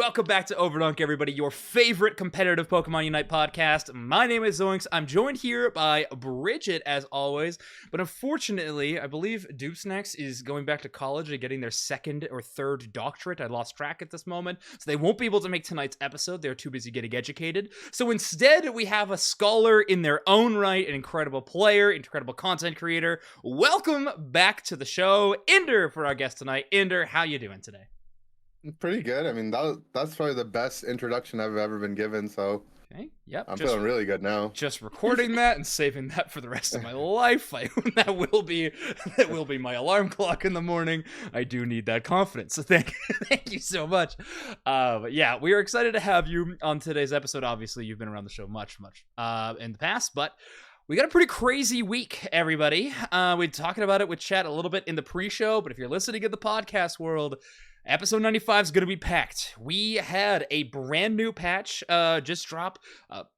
Welcome back to Overdunk, everybody, your favorite competitive Pokemon UNITE podcast. My name is Zoinks. I'm joined here by Bridget, as always, but unfortunately, I believe Doopsnax is going back to college and getting their second or third doctorate. I lost track at this moment, so they won't be able to make tonight's episode. They're too busy getting educated. So instead, we have a scholar in their own right, an incredible player, incredible content creator. Welcome back to the show, Inder, for our guest tonight. Inder, how you doing today? Pretty good. I mean, that's probably the best introduction I've ever been given, so Okay, yep. I'm feeling really good now. Just recording that and saving that for the rest of my life. That will be my alarm clock in the morning. I do need that confidence, so thank you so much. But yeah, we are excited to have you on today's episode. Obviously, you've been around the show much in the past, but we got a pretty crazy week, everybody. We're talking about it with chat a little bit in the pre-show, but if you're listening in the podcast world, episode 95 is going to be packed. We had a brand new patch just drop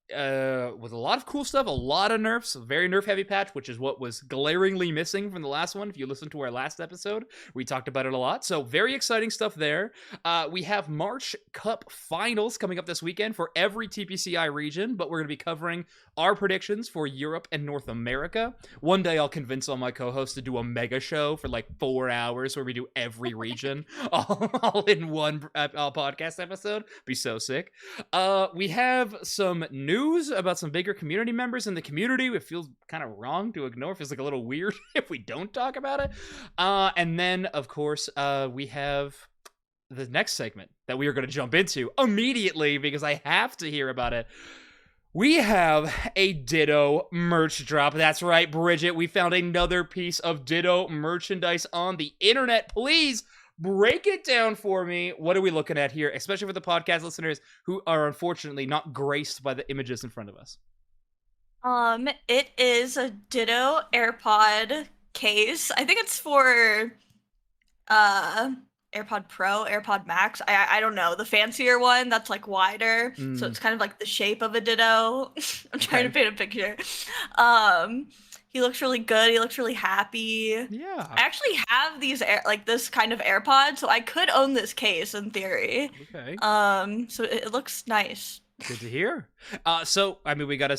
with a lot of cool stuff, a lot of nerfs, a very nerf-heavy patch, which is what was glaringly missing from the last one. If you listen to our last episode, we talked about it a lot. So very exciting stuff there. We have March Cup Finals coming up this weekend for every TPCI region, but we're going to be covering our predictions for Europe and North America. One day I'll convince all my co-hosts to do a mega show for like 4 hours where we do every region all in one podcast episode. Be so sick. We have some news about some bigger community members in the community. It feels kind of wrong to ignore. It feels like a little weird if we don't talk about it. And then, of course, we have the next segment that we are going to jump into immediately because I have to hear about it. We have a Ditto merch drop. That's right, Bridget. We found another piece of Ditto merchandise on the internet. Please break it down for me. What are we looking at here, especially for the podcast listeners who are unfortunately not graced by the images in front of us? It is a Ditto AirPod case. I think it's for AirPod Pro, AirPod Max. I don't know. The fancier one that's like wider. So it's kind of like the shape of a Ditto. I'm trying to paint a picture. He looks really good. He looks really happy. Yeah. I actually have these this kind of AirPod, so I could own this case in theory. Okay. So it looks nice. Good to hear. So I mean, we gotta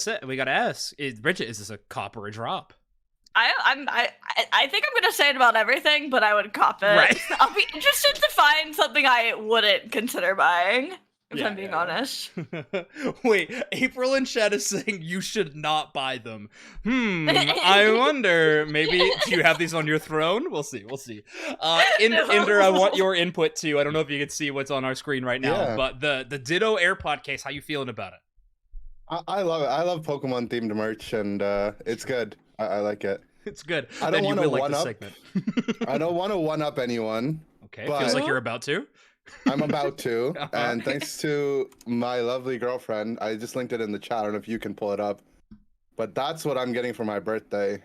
ask, Bridget, is this a cop or a drop? I think I'm gonna say it about everything, but I would cop it. Right. I'll be interested to find something I wouldn't consider buying, if I'm being honest. Wait, April in chat is saying you should not buy them. I wonder, maybe, do you have these on your throne? We'll see. Inder, I want your input too. I don't know if you can see what's on our screen right now, but the Ditto AirPod case, how you feeling about it? I love it. I love Pokemon themed merch, and it's good. I like it. It's good. I don't want to like one up. Segment. I don't want to one up anyone. Okay, feels like you're about to. I'm about to, and thanks to my lovely girlfriend, I just linked it in the chat. I don't know if you can pull it up, but that's what I'm getting for my birthday.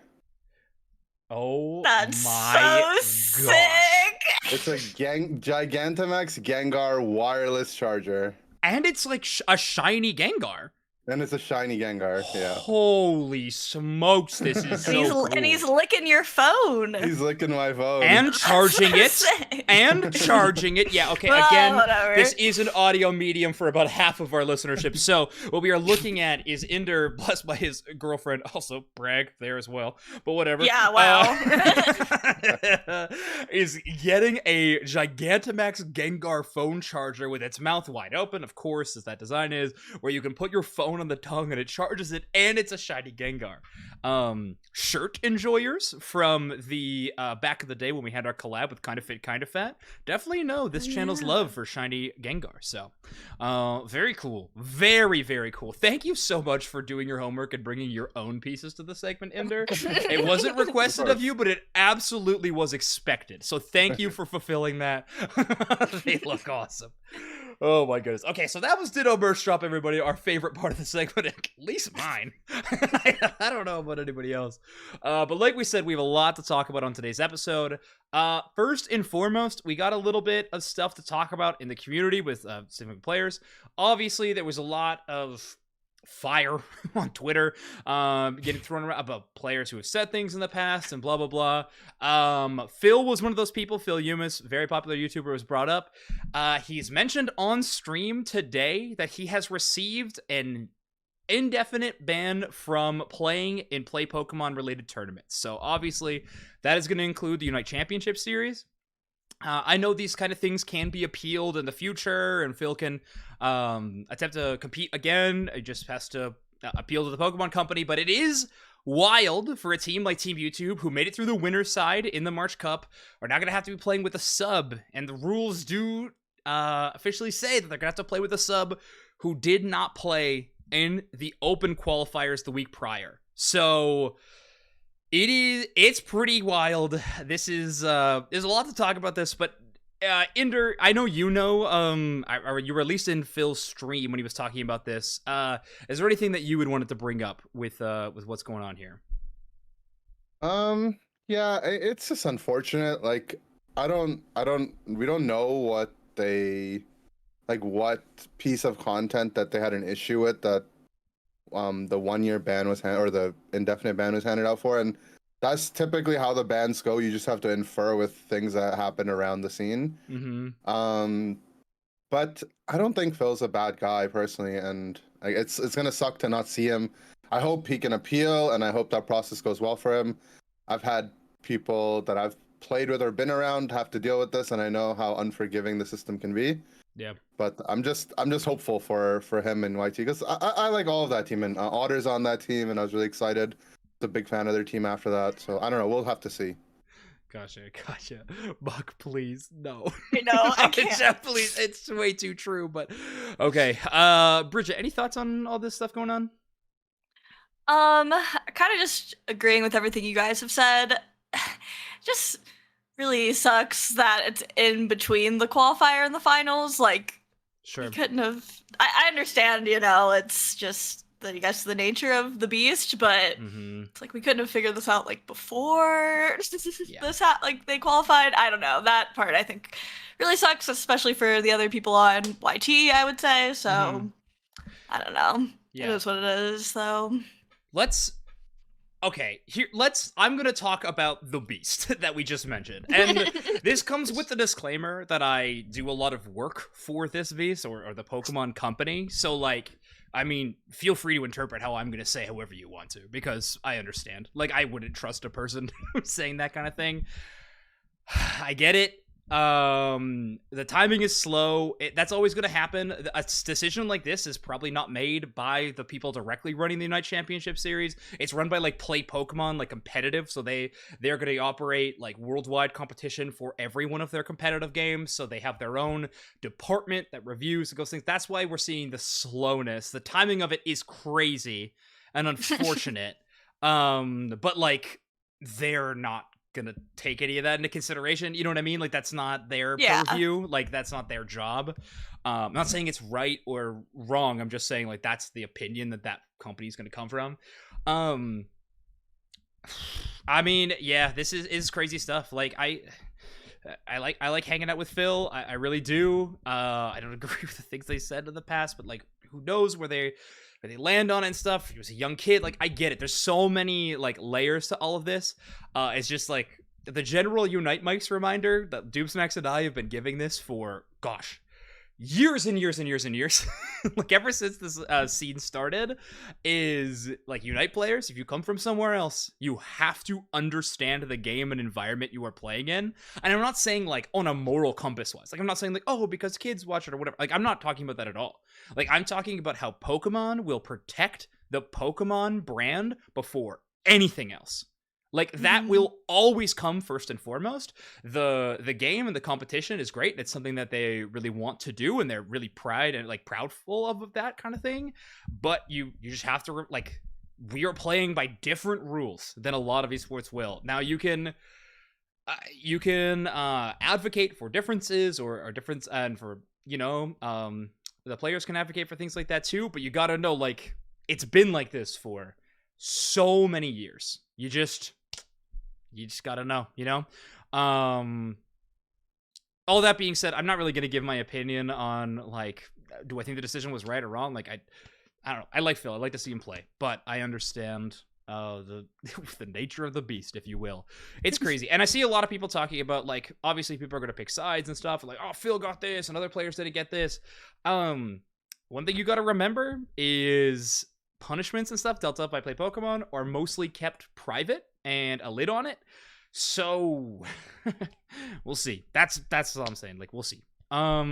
Oh, that's my so gosh. sick! It's a Gigantamax Gengar wireless charger. And it's like a shiny Gengar. And it's a shiny Gengar, yeah. Holy smokes, this is so cool. And he's licking your phone. He's licking my phone. And charging it. And charging it. Yeah, okay, again, whatever. This is an audio medium for about half of our listenership. So what we are looking at is Inder, blessed by his girlfriend, also brag there as well, but whatever. Yeah, wow. Is getting a Gigantamax Gengar phone charger with its mouth wide open, of course, as that design is, where you can put your phone on the tongue and it charges it, and it's a shiny Gengar. Shirt enjoyers from the back of the day when we had our collab with Kinda Fit, Kinda Fat definitely know this channel's love for shiny Gengar. So very cool, very, very cool. Thank you so much for doing your homework and bringing your own pieces to the segment, Inder. It wasn't requested of you, but it absolutely was expected, so thank you for fulfilling that. They look awesome. Oh my goodness. Okay, so that was Ditto Burst Drop, everybody. Our favorite part of the segment, at least mine. I don't know about anybody else. But like we said, we have a lot to talk about on today's episode. First and foremost, we got a little bit of stuff to talk about in the community with specific players. Obviously, there was a lot of fire on Twitter, getting thrown around about players who have said things in the past and blah blah blah. Phil was one of those people. Phil Yumis, very popular YouTuber, was brought up. He's mentioned on stream today that he has received an indefinite ban from playing in Play Pokemon related tournaments. So obviously that is going to include the Unite Championship Series. I know these kind of things can be appealed in the future, and Phil can attempt to compete again. It just has to appeal to the Pokemon Company, but it is wild for a team like Team YouTube, who made it through the winner's side in the March Cup, are now going to have to be playing with a sub, and the rules do officially say that they're going to have to play with a sub who did not play in the open qualifiers the week prior. So it's pretty wild. This is there's a lot to talk about this, but Inder, I know you know, you were at least in Phil's stream when he was talking about this. Is there anything that you would wanted to bring up with what's going on here? Yeah, it's just unfortunate. Like, we don't know what what piece of content that they had an issue with that the 1 year ban was or the indefinite ban was handed out for, and that's typically how the bans go. You just have to infer with things that happen around the scene. But I don't think Phil's a bad guy personally, and it's gonna suck to not see him. I hope he can appeal, and I hope that process goes well for him. I've had people that I've played with or been around have to deal with this, and I know how unforgiving the system can be. Yeah, but I'm just hopeful for him and YT, because I like all of that team, and Otter's on that team, and I was really excited. A big fan of their team after that, so I don't know. We'll have to see. Gotcha. Buck, please, no. I know, I can't. Please, it's way too true. But okay, Bridget, any thoughts on all this stuff going on? Kind of just agreeing with everything you guys have said. Just really sucks that it's in between the qualifier and the finals. Like, sure, you couldn't have. I understand, it's just the nature of the beast, but it's like we couldn't have figured this out like before they qualified. I don't know, that part I think really sucks, especially for the other people on YT, I would say. So I don't know. It is what it is. So I'm gonna talk about the beast that we just mentioned, and this comes with the disclaimer that I do a lot of work for this beast or the Pokemon Company. So like, I mean, feel free to interpret how I'm gonna say however you want to, because I understand. Like, I wouldn't trust a person saying that kind of thing. I get it. The timing is slow. That's always going to happen. A decision like this is probably not made by the people directly running the Unite Championship Series. It's run by like Play Pokemon, like competitive. So they're going to operate like worldwide competition for every one of their competitive games. So they have their own department that reviews and goes things. That's why we're seeing the slowness. The timing of it is crazy and unfortunate. But like, they're not gonna take any of that into consideration. You know what I mean? Like, that's not their purview. Like, that's not their job. I'm not saying it's right or wrong. I'm just saying, like, that's the opinion that company's gonna come from. I mean, yeah, this is crazy stuff. Like, I like hanging out with Phil. I really do. I don't agree with the things they said in the past, but like, who knows where they land on it and stuff. He was a young kid. Like, I get it. There's so many like layers to all of this. It's just like the general Unite Mike's reminder that Doomsmax and I have been giving this for, gosh, years and years and years and years. Like, ever since this scene started, is like, Unite players, if you come from somewhere else, you have to understand the game and environment you are playing in. And I'm not saying like on a moral compass wise. Like, I'm not saying like, oh, because kids watch it or whatever. Like, I'm not talking about that at all. Like, I'm talking about how Pokemon will protect the Pokemon brand before anything else. Like, that will always come first and foremost. The game and the competition is great. It's something that they really want to do, and they're really proudful of that kind of thing. But you just have to, like, we are playing by different rules than a lot of esports will. Now, you can advocate for differences or difference, and for, the players can advocate for things like that too. But you gotta know, like, it's been like this for so many years. You just gotta know, all that being said, I'm not really gonna give my opinion on, like, do I think the decision was right or wrong. Like, I don't know. I like Phil. I like to see him play, but I understand the the nature of the beast, if you will. It's crazy. And I see a lot of people talking about, like, obviously people are going to pick sides and stuff. Like, oh, Phil got this and other players didn't get this. One thing you got to remember is punishments and stuff dealt out by Play Pokemon are mostly kept private and a lid on it. So we'll see. That's all I'm saying. Like, we'll see. But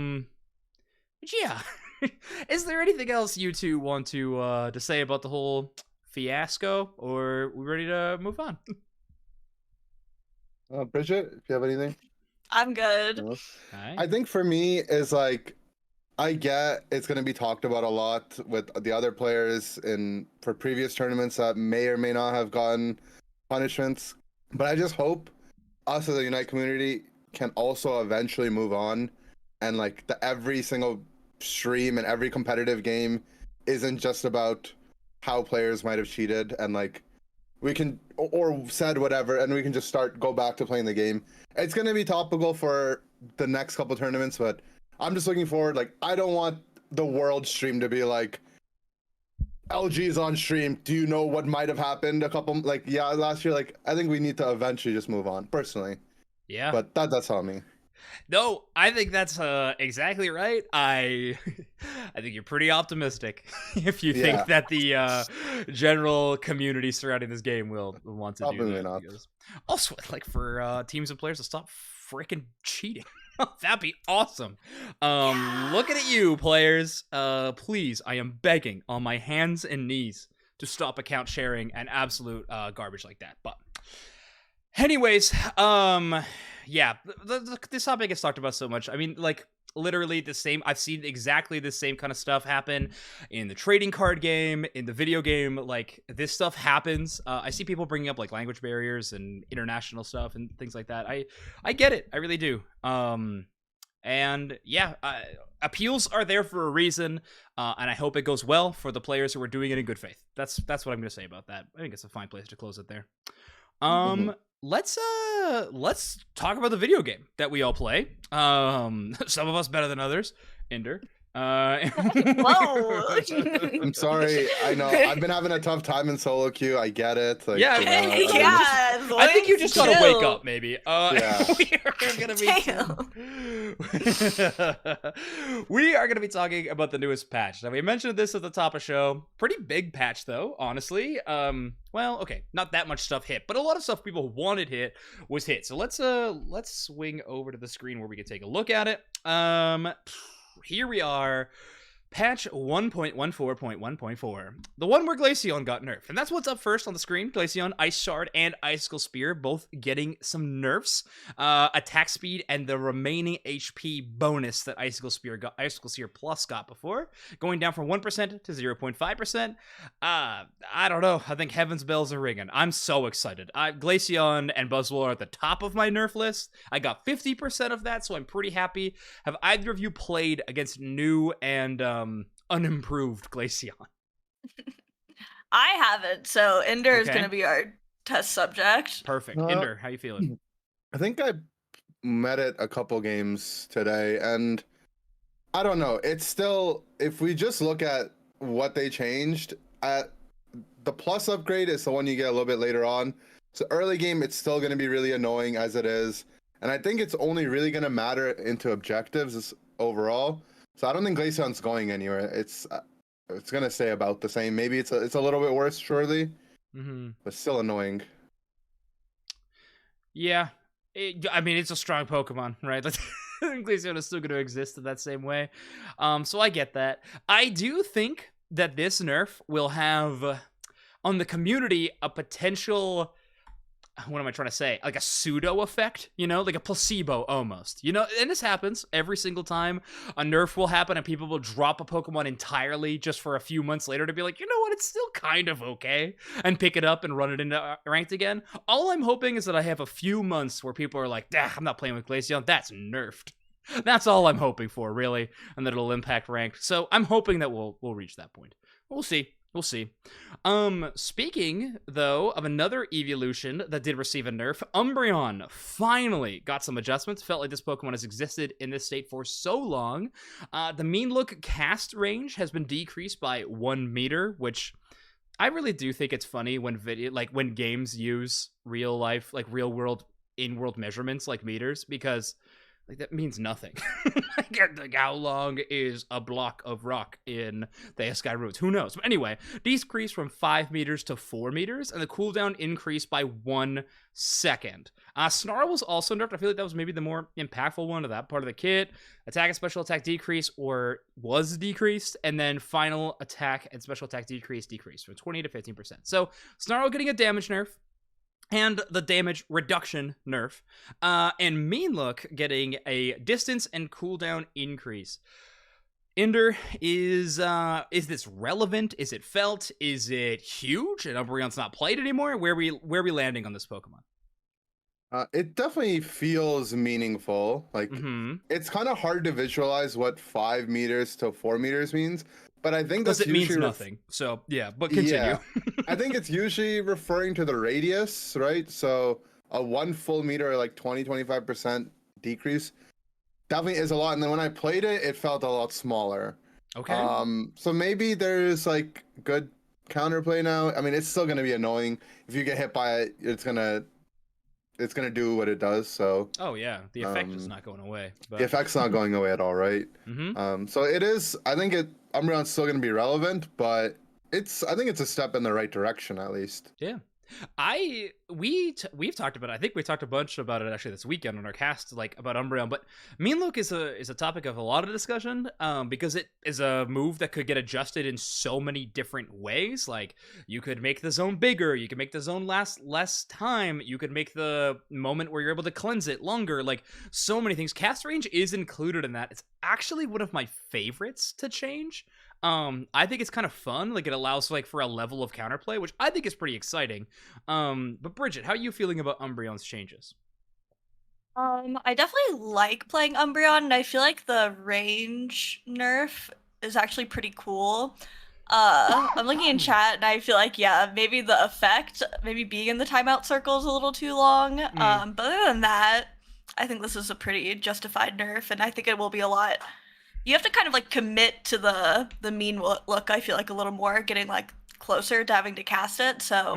yeah. Is there anything else you two want to say about the whole fiasco, or are we ready to move on? Bridget, if you have anything. I'm good. No? Right. I think for me is like, I get it's going to be talked about a lot with the other players for previous tournaments that may or may not have gotten punishments, but I just hope us as a Unite community can also eventually move on, and like every single stream and every competitive game isn't just about how players might have cheated, and like we can or said whatever, and we can just go back to playing the game. It's going to be topical for the next couple tournaments, but I'm just looking forward. Like, I don't want the world stream to be like, LG's on stream. Do you know what might have happened last year? Like, I think we need to eventually just move on, personally. Yeah. But that's on me. No, I think that's exactly right. I think you're pretty optimistic if you think that the general community surrounding this game will want to do that. Not. Also, like, for teams and players to stop freaking cheating. That'd be awesome. Looking at you, players. Please, I am begging on my hands and knees to stop account sharing and absolute garbage like that. But anyways, yeah, this topic gets talked about so much. I mean, like, literally the same. I've seen exactly the same kind of stuff happen in the trading card game, in the video game. Like, this stuff happens. I see people bringing up like language barriers and international stuff and things like that. I get it. I really do. And yeah, appeals are there for a reason. And I hope it goes well for the players who are doing it in good faith. That's what I'm going to say about that. I think it's a fine place to close it there. Let's talk about the video game that we all play. Some of us better than others. Inder. Whoa. I'm sorry. I know I've been having a tough time in solo queue. I get it. Like, yeah, I think you just gotta wake up, maybe. We are gonna be talking about the newest patch. Now, we mentioned this at the top of the show. Pretty big patch, though, honestly. Well, okay, not that much stuff hit, but a lot of stuff people wanted was hit. So let's swing over to the screen where we can take a look at it. Here we are, patch 1.14.1.4, the one where Glaceon got nerfed. And that's what's up first on the screen. Glaceon, Ice Shard, and Icicle Spear both getting some nerfs. Attack speed and the remaining HP bonus that Icicle Spear Plus got before, going down from 1% to 0.5%. I don't know. I think heaven's bells are ringing. I'm so excited. Glaceon and Buzzwole are at the top of my nerf list. I got 50% of that, so I'm pretty happy. Have either of you played against new and unimproved Glaceon? I haven't, so Inder is going to be our test subject. Perfect. Inder, how you feeling? I think I met it a couple games today, and I don't know. It's still, if we just look at what they changed, the plus upgrade is the one you get a little bit later on. So early game, it's still going to be really annoying as it is, and I think it's only really going to matter into objectives overall. So I don't think Glaceon's going anywhere. It's gonna stay about the same. Maybe it's a little bit worse, surely, but still annoying. Yeah, I mean, it's a strong Pokemon, right? Glaceon is still going to exist in that same way. So I get that. I do think that this nerf will have on the community a potential, what am I trying to say? Like a pseudo effect, like a placebo almost, and this happens every single time. A nerf will happen and people will drop a Pokemon entirely just for a few months later to be like, you know what, it's still kind of okay, and pick it up and run it into ranked again. All I'm hoping is that I have a few months where people are like, I'm not playing with Glaceon, that's nerfed. That's all I'm hoping for, really, and that it'll impact ranked. So I'm hoping that we'll reach that point. We'll see. We'll see. Speaking, though, of another evolution that did receive a nerf, Umbreon finally got some adjustments. Felt like this Pokemon has existed in this state for so long. The mean look cast range has been decreased by 1 meter, which I really do think it's funny when when games use real life, like real world, in-world measurements like meters, because like that means nothing. Like how long is a block of rock in the Sky Roads? Who knows? But anyway, decreased from 5 meters to 4 meters, and the cooldown increased by 1 second. Snarl was also nerfed. I feel like that was maybe the more impactful one of that part of the kit. Attack and special attack decrease or was decreased, and then final attack and special attack decreased from 20 to 15%. So Snarl getting a damage nerf, and the damage reduction nerf, and Mean Look getting a distance and cooldown increase. Inder, is this relevant? Is it felt? Is it huge? And Umbreon's not played anymore? Where are we landing on this Pokemon? It definitely feels meaningful. Like it's kind of hard to visualize what 5 meters to 4 meters means. But I think that's it means nothing. So yeah, but continue. Yeah, I think it's usually referring to the radius, right? So a 1 full meter, like 20-25% decrease, definitely is a lot. And then when I played it, it felt a lot smaller. Okay. So maybe there's like good counterplay now. I mean, it's still gonna be annoying if you get hit by it. It's gonna do what it does. So oh yeah, the effect is not going away. But... the effect's not going away at all, right? So it is. I think Umbreon's still going to be relevant, but I think it's a step in the right direction at least. Yeah. We've talked about it. I think we talked a bunch about it actually this weekend on our cast, like about Umbreon. But Mean Look is a topic of a lot of discussion, because it is a move that could get adjusted in so many different ways. Like you could make the zone bigger, you could make the zone last less time, you could make the moment where you're able to cleanse it longer. Like so many things. Cast range is included in that. It's actually one of my favorites to change. I think it's kind of fun. Like it allows like for a level of counterplay, which I think is pretty exciting. But Bridget, how are you feeling about Umbreon's changes? I definitely like playing Umbreon, and I feel like the range nerf is actually pretty cool. I'm looking in chat, and I feel like, yeah, maybe the effect, maybe being in the timeout circle is a little too long. But other than that, I think this is a pretty justified nerf, and I think it will be a lot. You have to kind of like commit to the mean look, I feel like, a little more, getting like closer to having to cast it. So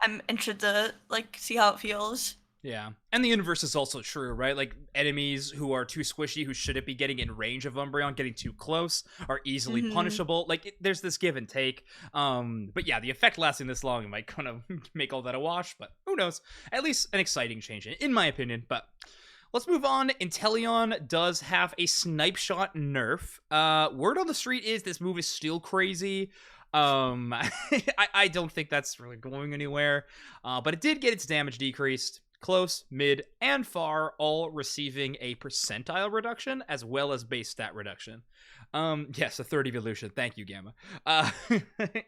I'm interested to like see how it feels. Yeah, and the inverse is also true, right? Like enemies who are too squishy, who shouldn't be getting in range of Umbreon, getting too close, are easily punishable. Like there's this give and take. But yeah, the effect lasting this long might kind of make all that a wash. But who knows? At least an exciting change, in my opinion. But let's move on. Inteleon does have a Snipe Shot nerf. Word on the street is this move is still crazy. I don't think that's really going anywhere. But it did get its damage decreased. Close, mid, and far, all receiving a percentile reduction as well as base stat reduction. Yes, a third evolution. Thank you, Gamma.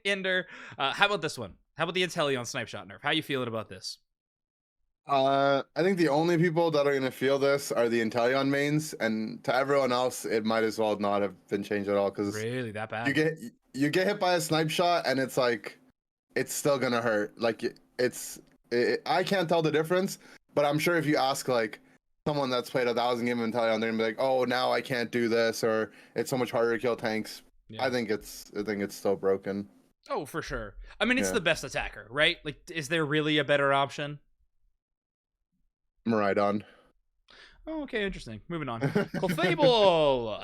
Inder, how about this one? How about the Inteleon Snipe Shot nerf? How you feeling about this? I think the only people that are going to feel this are the Inteleon mains, and to everyone else, it might as well not have been changed at all. Because really, that bad? You get hit by a Snipe Shot, and it's like, it's still gonna hurt. Like I can't tell the difference, but I'm sure if you ask like someone that's played 1,000 games of Inteleon, they're gonna be like, oh, now I can't do this, or it's so much harder to kill tanks. Yeah. I think it's still broken. Oh, for sure. I mean, it's the best attacker, right? Like, is there really a better option? Miraidon. Oh, okay, interesting. Moving on. Clefable!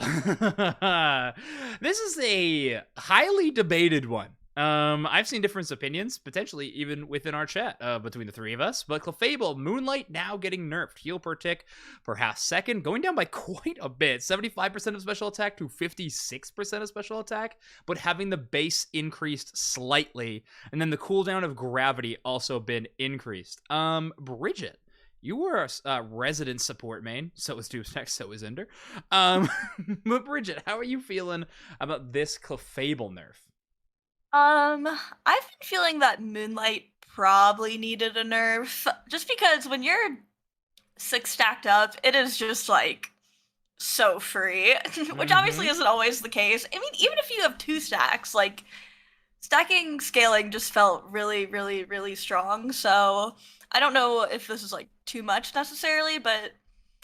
This is a highly debated one. I've seen different opinions, potentially even within our chat, between the three of us. But Clefable, Moonlight now getting nerfed. Heal per tick per half second, going down by quite a bit. 75% of special attack to 56% of special attack, but having the base increased slightly. And then the cooldown of gravity also been increased. Bridget, you were a resident support main. So is Doomsday, so is Inder. But Bridget, how are you feeling about this Clefable nerf? I've been feeling that Moonlight probably needed a nerf, just because when you're 6 stacked up, it is just like so free, which obviously isn't always the case. I mean, even if you have 2 stacks, like stacking scaling just felt really, really, really strong. So I don't know if this is like too much necessarily, but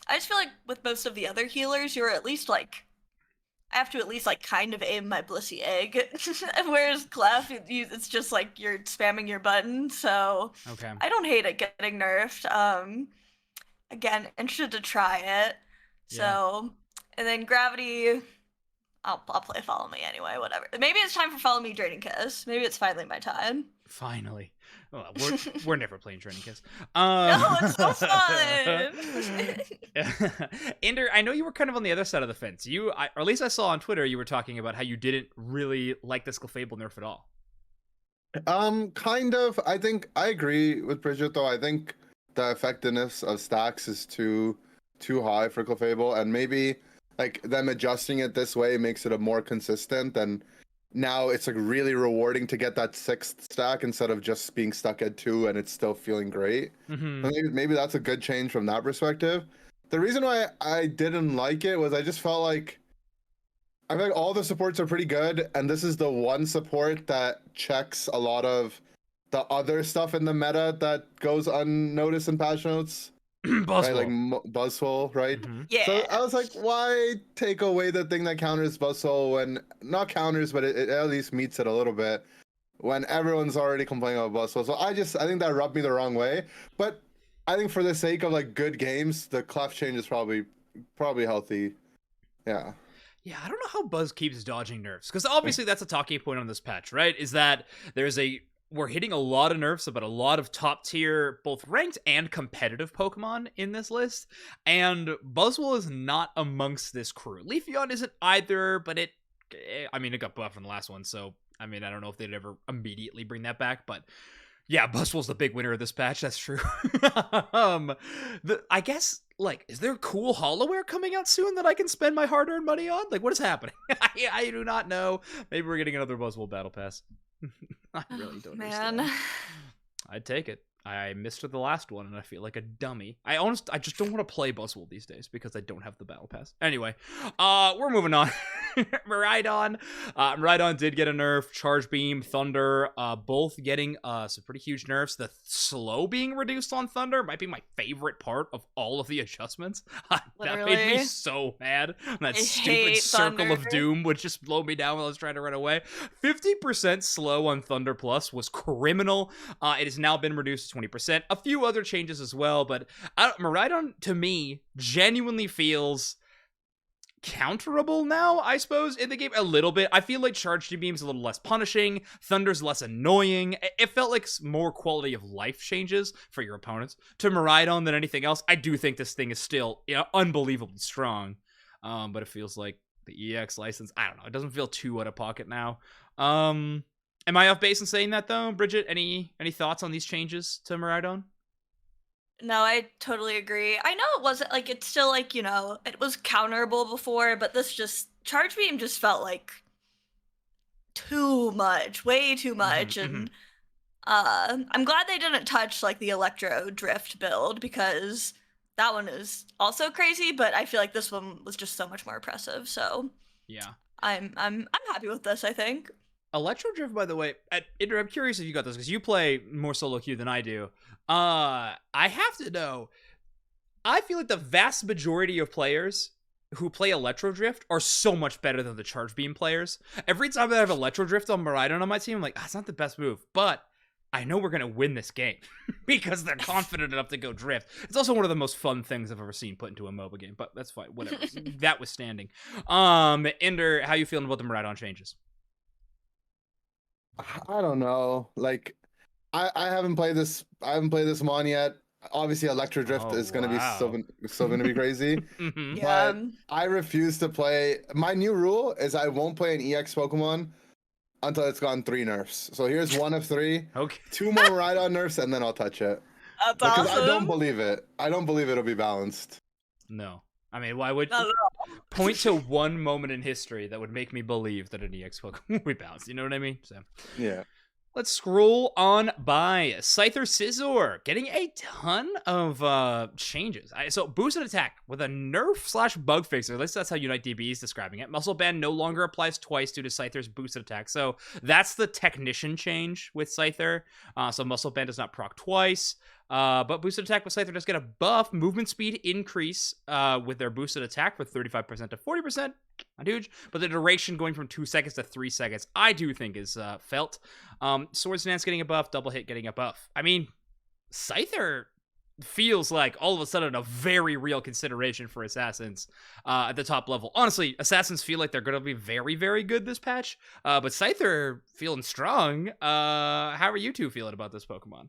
I just feel like with most of the other healers, you're at least like I have to at least like kind of aim my Blissey egg. Whereas Clef, it's just like you're spamming your button. So Okay. I don't hate it getting nerfed. Again, interested to try it. So and then Gravity. I'll play Follow Me anyway, whatever. Maybe it's time for Follow Me Draining Kiss. Maybe it's finally my time. Finally. Well, we're never playing Draining Kiss. No, it's so fun. Inder, I know you were kind of on the other side of the fence. Or at least I saw on Twitter, you were talking about how you didn't really like this Clefable nerf at all. Kind of. I think I agree with Bridget though. I think the effectiveness of stacks is too high for Clefable, and maybe like them adjusting it this way makes it a more consistent, and now it's like really rewarding to get that 6th stack instead of just being stuck at 2 and it's still feeling great. Mm-hmm. So maybe that's a good change from that perspective. The reason why I didn't like it was I just felt like I feel like all the supports are pretty good, and this is the one support that checks a lot of the other stuff in the meta that goes unnoticed in patch notes. Buzzwole. Right, like Buzzwole, right? Mm-hmm. Yeah. So I was like, why take away the thing that counters Buzzwole when not counters, but it at least meets it a little bit when everyone's already complaining about Buzzwole. So I think that rubbed me the wrong way. But I think for the sake of like good games, the Clef change is probably healthy. Yeah. Yeah, I don't know how Buzz keeps dodging nerfs, because obviously that's a talking point on this patch, right? Is that we're hitting a lot of nerfs about a lot of top tier, both ranked and competitive Pokemon in this list, and Buzzwole is not amongst this crew. Leafeon isn't either, but it got buffed in the last one, so I don't know if they'd ever immediately bring that back, but yeah, Buzzwole's the big winner of this patch. That's true. I guess, like, is there cool Hollowware coming out soon that I can spend my hard-earned money on? Like, what is happening? I do not know. Maybe we're getting another Buzzwole Battle Pass. I really don't understand. I'd take it. I missed the last one, and I feel like a dummy. I just don't want to play Buzzwole these days because I don't have the Battle Pass. Anyway, we're moving on. Miraidon did get a nerf. Charge Beam, Thunder, both getting some pretty huge nerfs. The slow being reduced on Thunder might be my favorite part of all of the adjustments. That made me so mad. That stupid circle of doom would just blow me down while I was trying to run away. 50% slow on Thunder Plus was criminal. It has now been reduced to 20%. A few other changes as well, but Miraidon, to me, genuinely feels counterable now, I suppose, in the game a little bit. I feel like Charged Beam's a little less punishing, Thunder's less annoying. It felt like more quality of life changes for your opponents to Miraidon than anything else. I do think this thing is still, unbelievably strong, but it feels like the EX license, I don't know, it doesn't feel too out of pocket now. Am I off base in saying that, though? Bridget, any thoughts on these changes to Miraidon? No, I totally agree. I know it wasn't like it's still like, it was counterable before, but this just Charge Beam just felt like too much, way too much. And I'm glad they didn't touch like the Electro Drift build because that one is also crazy, but I feel like this one was just so much more oppressive. So yeah. I'm happy with this, I think. Electro Drift, by the way, Inder, I'm curious if you got this because you play more solo queue than I do. I have to know, I feel like the vast majority of players who play Electro Drift are so much better than the Charge Beam players. Every time I have Electro Drift on Miraidon on my team, I'm like, it's not the best move, but I know we're going to win this game because they're confident enough to go Drift. It's also one of the most fun things I've ever seen put into a MOBA game, but that's fine, whatever. That was standing. Inder, how you feeling about the Miraidon changes? I don't know. Like, I haven't played this. I haven't played this mon yet. Obviously, Electro Drift is going to be still going to be crazy. Yeah. But I refuse to play. My new rule is I won't play an EX Pokemon until it's gone 3 nerfs. So here's 1 of 3. Okay. 2 more Miraidon nerfs, and then I'll touch it. That's because awesome. I don't believe it. I don't believe it'll be balanced. No. I mean, why would point to one moment in history that would make me believe that an EX Pokemon would be balanced? You know what I mean? So yeah. Let's scroll on by. Scyther Scizor getting a ton of changes. So boosted attack with a nerf / bug fix, or at least that's how Unite DB is describing it. Muscle Band no longer applies twice due to Scyther's boosted attack. So that's the technician change with Scyther. So Muscle Band does not proc twice. But boosted attack with Scyther does get a buff. Movement speed increase with their boosted attack from 35% to 40%. Not huge. But the duration going from 2 seconds to 3 seconds, I do think is felt. Swords Dance getting a buff. Double Hit getting a buff. I mean, Scyther feels like all of a sudden a very real consideration for Assassins at the top level. Honestly, Assassins feel like they're going to be very, very good this patch. But Scyther feeling strong. How are you two feeling about this Pokemon?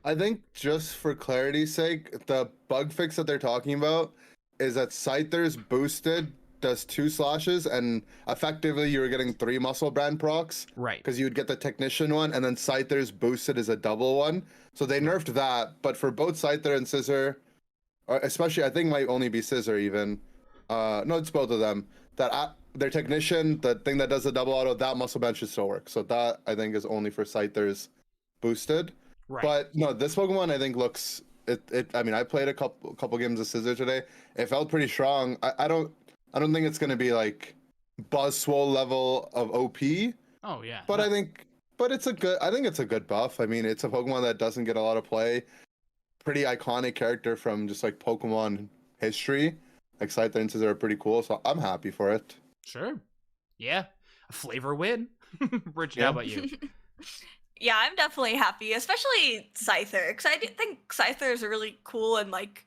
I think just for clarity's sake, the bug fix that they're talking about is that Scyther's boosted does 2 slashes, and effectively you were getting 3 muscle brand procs. Right. Because you would get the technician one, and then Scyther's boosted is a double one. So they nerfed that, but for both Scyther and Scizor, or especially I think might only be Scizor even. No, it's both of them. That their technician, the thing that does the double auto, that muscle band should still work. So that I think is only for Scyther's boosted. Right. But no, this Pokemon I think looks I mean, I played a couple games of Scizor today. It felt pretty strong. I don't think it's gonna be like Buzzswole level of OP. Oh yeah. But I think it's a good buff. I mean, it's a Pokemon that doesn't get a lot of play. Pretty iconic character from just like Pokemon history. Like Scyther and Scizor are pretty cool, so I'm happy for it. Sure. Yeah. A flavor win. Bridget, how about you? Yeah, I'm definitely happy, especially Scyther, because I do think Scyther is a really cool, and like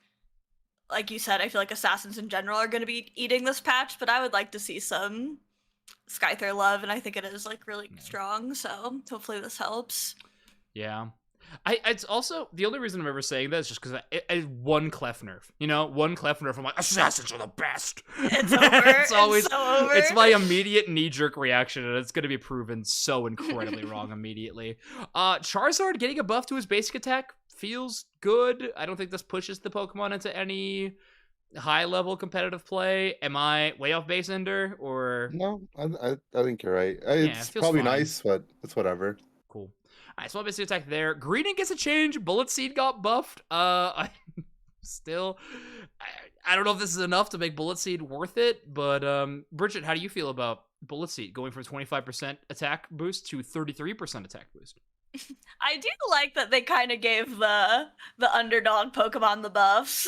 you said, I feel like Assassins in general are going to be eating this patch, but I would like to see some Scyther love, and I think it is like really strong, so hopefully this helps. Yeah. It's also, the only reason I'm ever saying that is just because I one Clef nerf. You know, one Clef nerf, I'm like, Assassins are the best. It's over. It's always, so over. It's my immediate knee-jerk reaction, and it's going to be proven so incredibly wrong immediately. Charizard getting a buff to his basic attack feels good. I don't think this pushes the Pokemon into any high-level competitive play. Am I way off base, Inder? Or... No, I think you're right. It's probably fine. Nice, but it's whatever. Cool. Alright, so basic attack there. Greedent gets a change. Bullet Seed got buffed. I don't know if this is enough to make Bullet Seed worth it, but Bridget, how do you feel about Bullet Seed going from 25% attack boost to 33% attack boost? I do like that they kind of gave the underdog Pokemon the buffs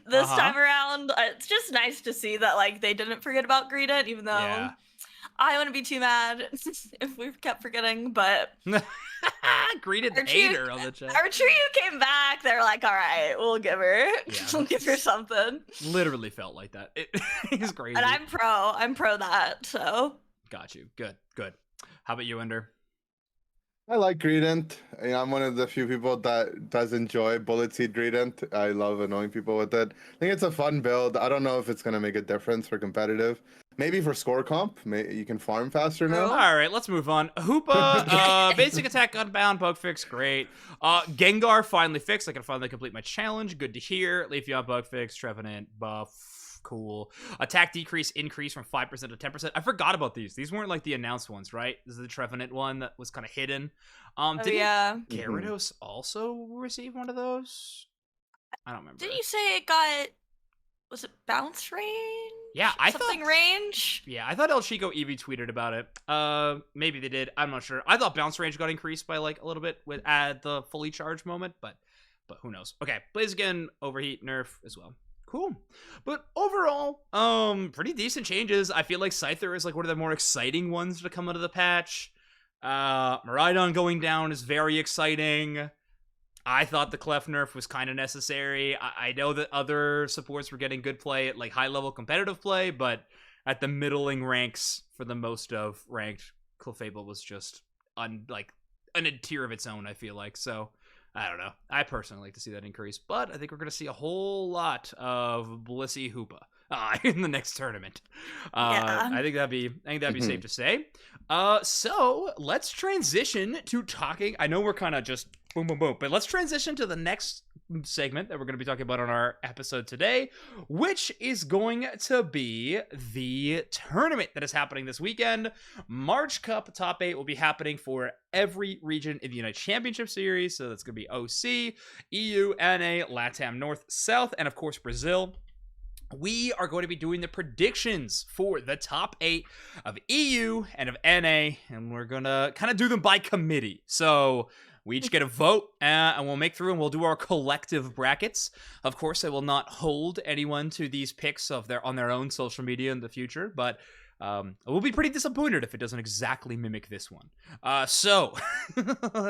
this time around. It's just nice to see that like they didn't forget about Greedent, even though I wouldn't be too mad if we kept forgetting, but Greedent hater on the chat. Our trio came back. They're like, all right, we'll give her we'll give her something. Literally felt like that. It's crazy. And I'm pro that, so. Got you. Good. How about you, Ender? I like Greedent. I'm one of the few people that does enjoy Bullet Seed Greedent. I love annoying people with it. I think it's a fun build. I don't know if it's going to make a difference for competitive. Maybe for score comp, you can farm faster now. All right, let's move on. Hoopa, basic attack, unbound, bug fix, great. Gengar finally fixed. I can finally complete my challenge. Good to hear. Leafeon, bug fix, Trevenant, buff, cool. Attack decrease, increase from 5% to 10%. I forgot about these. These weren't like the announced ones, right? This is the Trevenant one that was kind of hidden. Didn't Gyarados also receive one of those? I don't remember. Didn't you say it got... Was it bounce range? Yeah, I thought range. Yeah, I thought El Chico Eevee tweeted about it. Maybe they did. I'm not sure. I thought bounce range got increased by like a little bit at the fully charged moment, but who knows? Okay, Blaziken, overheat, nerf as well. Cool. But overall, pretty decent changes. I feel like Scyther is like one of the more exciting ones to come out of the patch. Miraidon going down is very exciting. I thought the Clef nerf was kind of necessary. I know that other supports were getting good play at like high-level competitive play, but at the middling ranks, for the most of ranked, Clefable was just like in a tier of its own, I feel like. So, I don't know. I personally like to see that increase, but I think we're going to see a whole lot of Blissey Hoopa in the next tournament. I think that'd be safe to say. So let's transition to talking. I know we're kind of just boom, boom, boom, but let's transition to the next segment that we're going to be talking about on our episode today, which is going to be the tournament that is happening this weekend. March Cup Top 8 will be happening for every region in the Unite Championship Series. So that's going to be OC, EU, NA, LATAM North, South, and of course Brazil. We are going to be doing the predictions for the top 8 of EU and of NA, and we're going to kind of do them by committee. So we each get a vote, and we'll make through and we'll do our collective brackets. Of course, I will not hold anyone to these picks on their own social media in the future, but we'll be pretty disappointed if it doesn't exactly mimic this one. So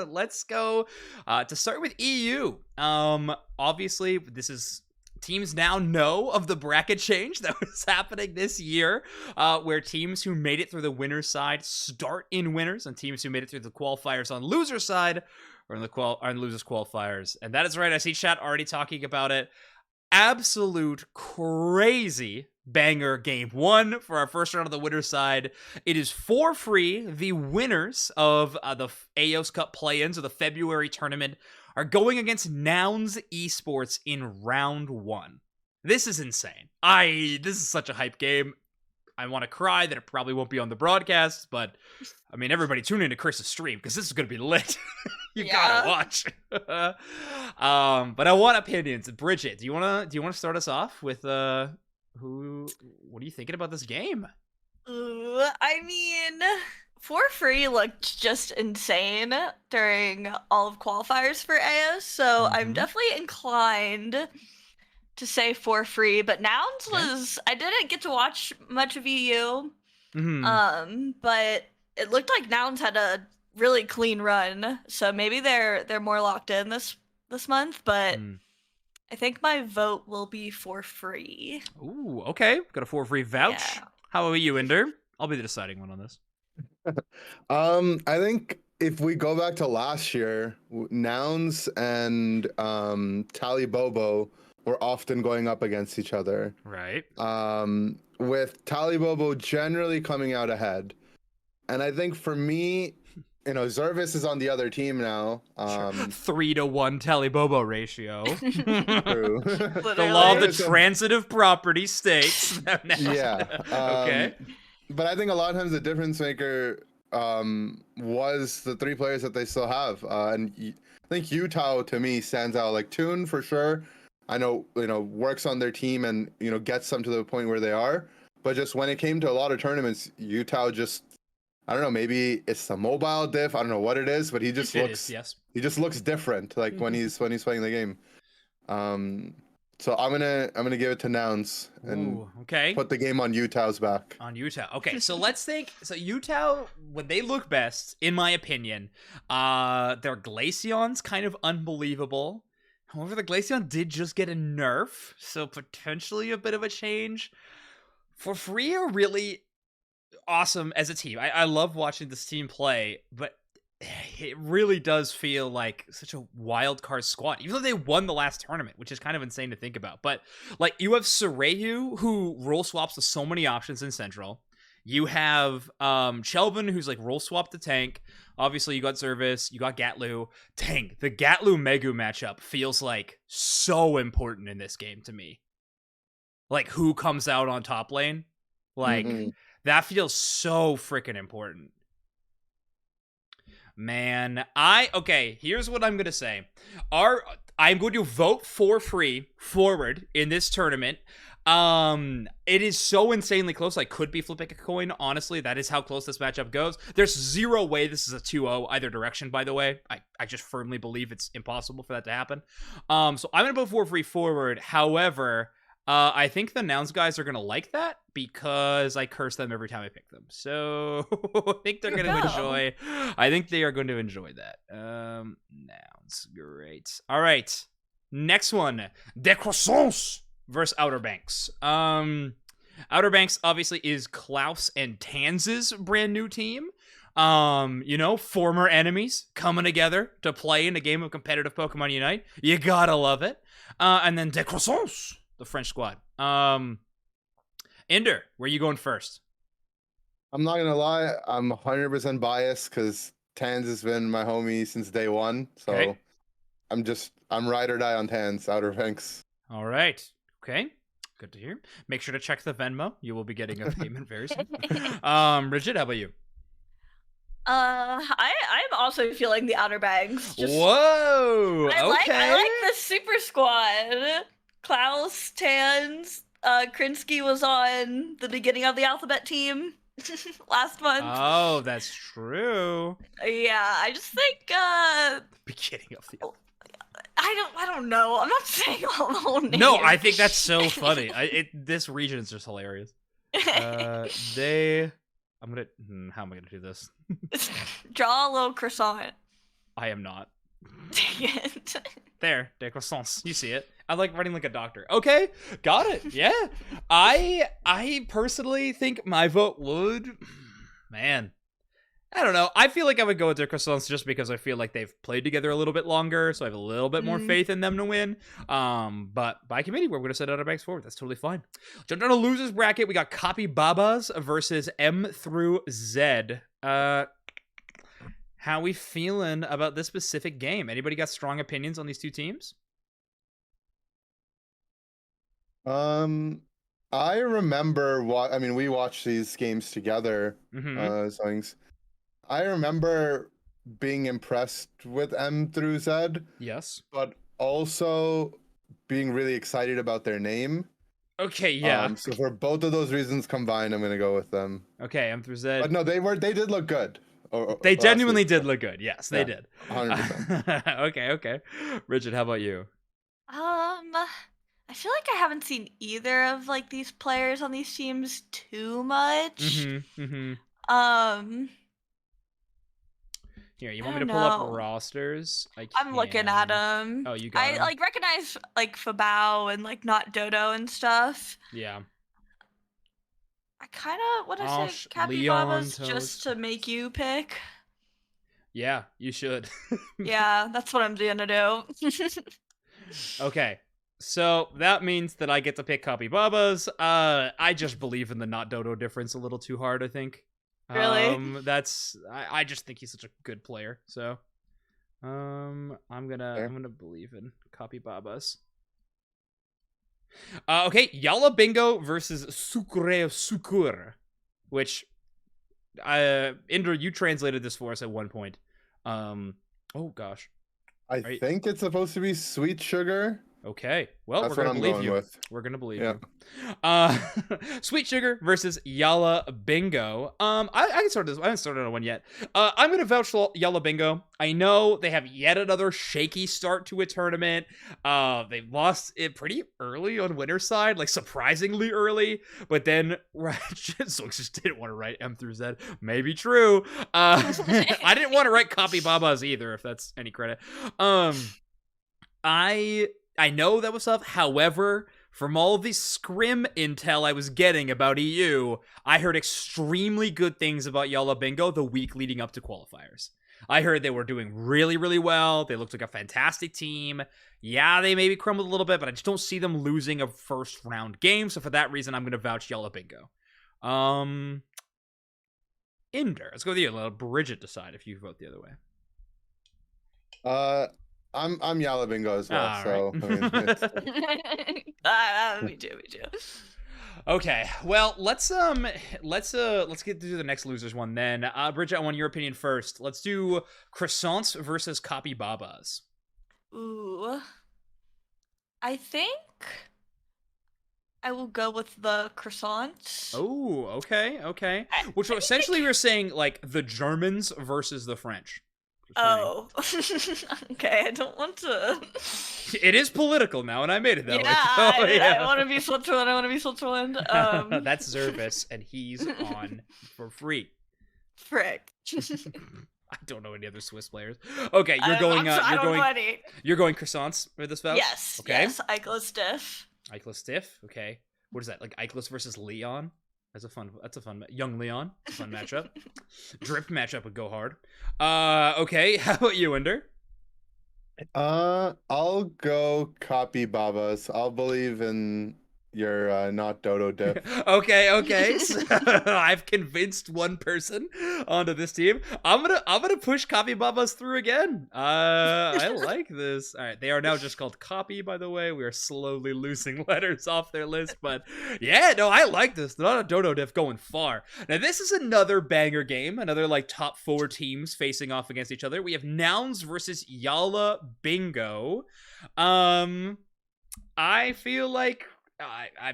let's go to start with EU. Obviously, this is... Teams now know of the bracket change that was happening this year, where teams who made it through the winner's side start in winners, and teams who made it through the qualifiers on loser's side are on losers qualifiers. And that is right. I see chat already talking about it. Absolute crazy banger game 1 for our first round of the winner's side. It is for free. The winners of the AOS Cup play-ins of the February tournament are going against Nouns Esports in round 1. This is insane. This is such a hype game. I want to cry that it probably won't be on the broadcast, but I mean, everybody tune into Chris's stream because this is going to be lit. You gotta watch. But I want opinions. Bridget, do you want to start us off with what are you thinking about this game? I mean, for free looked just insane during all of qualifiers for AOS, so I'm definitely inclined to say for free, but Nouns was... I didn't get to watch much of EU, but it looked like Nouns had a really clean run, so maybe they're more locked in this month, but I think my vote will be for free. Ooh, okay. Got a for free vouch. Yeah. How about you, Inder? I'll be the deciding one on this. I think if we go back to last year, Nouns and Tally Bobo were often going up against each other. Right. With Tally Bobo generally coming out ahead. And I think for me, Zervis is on the other team now. 3-to-1 Tally Bobo ratio. True. The law of the transitive property states. Yeah. Okay. But I think a lot of times the difference maker was the 3 players that they still have. And I think Utah, to me, stands out. Like Toon, for sure. I know, works on their team and, gets them to the point where they are. But just when it came to a lot of tournaments, Utah just... I don't know, maybe it's the mobile diff. I don't know what it is, but he just he just looks different, like when he's playing the game. So I'm gonna give it to Nouns and put the game on Utah's back. On Utah. Okay, so let's think. So Utah, when they look best, in my opinion, their Glaceon's kind of unbelievable. However, the Glaceon did just get a nerf, so potentially a bit of a change. For free are really awesome as a team. I love watching this team play, but it really does feel like such a wild card squad, even though they won the last tournament, which is kind of insane to think about. But like, you have Sureyu, who role swaps with so many options in Central. You have Chelvin, who's like role swap to tank. Obviously, you got Zervis, you got Gatlu. Dang, the Gatlu Megu matchup feels like so important in this game to me. Like, who comes out on top lane? Like, that feels so freaking important. Man, here's what I'm going to say. I'm going to vote for free forward in this tournament. It is so insanely close. I could be flipping a coin. Honestly, that is how close this matchup goes. There's zero way this is a 2-0 either direction, by the way. I just firmly believe it's impossible for that to happen. So I'm going to vote for free forward. However, I think the Nouns guys are going to like that because I curse them every time I pick them. So I think they're going to enjoy. I think they are going to enjoy that. Nouns. Great. All right. Next one. Decroissance versus Outer Banks. Outer Banks obviously is Klaus and Tanz's brand new team. Former enemies coming together to play in a game of competitive Pokemon Unite. You gotta love it. And then Decroissance, the French squad. Inder, where are you going first? I'm not gonna lie, I'm 100% biased because Tanz has been my homie since day one. So I'm ride or die on Tans, Outer Banks. All right. Okay. Good to hear. Make sure to check the Venmo. You will be getting a payment very soon. Bridget, how about you? I'm also feeling the Outer Banks. Whoa. I Okay. like the Super Squad. Klaus, Tans, Krinsky was on the beginning of the Alphabet team last month. Oh, that's true. Yeah, I just think Beginning of the. I don't know. I'm not saying all the whole names. No, I think that's so funny. This region is just hilarious. I'm gonna. How am I gonna do this? Draw a little croissant. I am not. Dang it. There, des croissants. You see it. I like writing like a doctor. Okay, got it. Yeah, I personally think my vote would. Man, I don't know. I feel like I would go with des croissants just because I feel like they've played together a little bit longer, so I have a little bit more faith in them to win. But by committee, we're gonna send Outer Banks forward. That's totally fine. Jump down to losers bracket. We got Copy Babas versus M through Z. How we feeling about this specific game? Anybody got strong opinions on these two teams? I remember we watched these games together. Things. I remember being impressed with M through Z. Yes. But also being really excited about their name. Okay, yeah. So for both of those reasons combined, I'm gonna go with them. Okay, M through Z. But no, they did look good. They genuinely did look good. Yes, they did. 100%. Okay. Bridget, how about you? I feel like I haven't seen either of like these players on these teams too much. Here, you want me to pull up rosters? I'm looking at them. Oh, you got them. I like recognize like Fabao and like not Dodo and stuff. Yeah. I kind of want to say Capybaras just to make you pick. Yeah, you should. Yeah, that's what I'm gonna do. Okay. So that means that I get to pick Capybabas. I just believe in the not Dodo difference a little too hard, I think. Really? I just think he's such a good player. So I'm gonna believe in Capybabas. Okay, Yalla Bingo versus Sucre Sucur, which Inder, you translated this for us at one point. Oh gosh. I think it's supposed to be sweet sugar. Okay, well, That's we're gonna believe you. With. We're gonna believe you. Sweet Sugar versus Yalla Bingo. I can start this. I haven't started on one yet. I'm gonna vouch Yalla Bingo. I know they have yet another shaky start to a tournament. They lost it pretty early on winner's side, like surprisingly early. But then so just didn't want to write M through Z. Maybe true. I didn't want to write Capybabas either, if that's any credit. I know that was tough. However, from all of the scrim intel I was getting about EU, I heard extremely good things about Yalla Bingo the week leading up to qualifiers. I heard they were doing really, really well. They looked like a fantastic team. Yeah, they maybe crumbled a little bit, but I just don't see them losing a first round game. So for that reason, I'm going to vouch Yalla Bingo. Inder, let's go with you. Let Bridget decide if you vote the other way. I'm Yalla Bingo as well. All right. Me too. Okay, well, let's get through the next losers one then. Bridget, I want your opinion first. Let's do croissants versus Capybabas. Ooh, I think I will go with the croissants. Oh, okay. Which essentially you're saying like the Germans versus the French. Oh, okay. I don't want to. It is political now, and I made it that way. I want to be Switzerland. That's Zervis, and he's on for free. Frick. I don't know any other Swiss players. Okay, you're going croissants for this vote? Yes. Okay. Yes. Eikla Stiff. Eikla Stiff. Okay. What is that? Like Eiklas versus Leon? That's a fun young Leon. It's a fun matchup. Drip matchup would go hard. Okay. How about you, Inder? I'll go Capybabas. I'll believe in you're not Dodo Dip. Okay. So I've convinced one person onto this team. I'm gonna push Copy Babas through again. I like this. All right, they are now just called Copy. By the way, we are slowly losing letters off their list, but yeah, no, I like this. Not a Dodo Diff going far. Now this is another banger game. Another like top 4 teams facing off against each other. We have Nouns versus Yala Bingo. I feel like I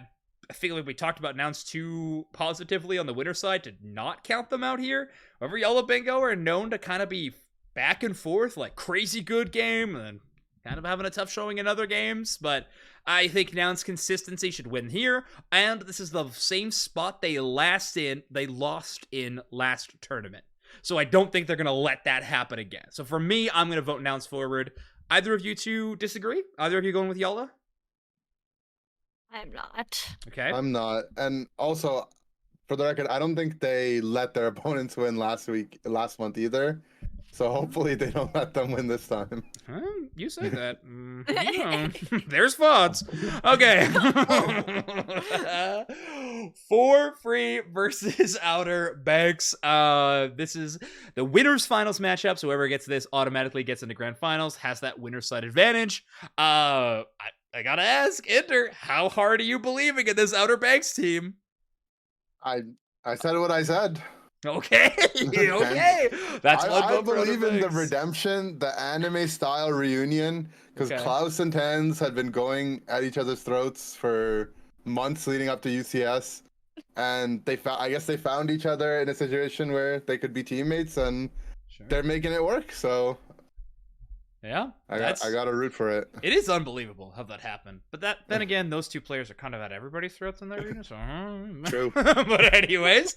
feel like we talked about Nouns too positively on the winner side to not count them out here. However, Yellow Bingo are known to kind of be back and forth, like crazy good game, and then kind of having a tough showing in other games. But I think Nouns consistency should win here, and this is the same spot they lost in last tournament. So I don't think they're gonna let that happen again. So for me, I'm gonna vote Nouns forward. Either of you two disagree? Either of you going with Yala? I'm not. Okay. I'm not. And also, for the record, I don't think they let their opponents win last month either. So hopefully they don't let them win this time. You say that. There's thoughts. Okay. For Free versus Outer Banks. This is the winners finals matchup. So whoever gets this automatically gets into grand finals, has that winner side advantage. I gotta ask, Inder, how hard are you believing in this Outer Banks team? I said what I said. Okay. Okay. That's one I vote for Outer believe in the Banks. redemption, the anime style reunion, because Okay. Klaus and Tens had been going at each other's throats for months leading up to UCS, and I guess they found each other in a situation where they could be teammates, and Sure. they're making it work. So Yeah. I got to root for it. It is unbelievable how that happened. But then again, those two players are kind of at everybody's throats in that region. So, True. But anyways,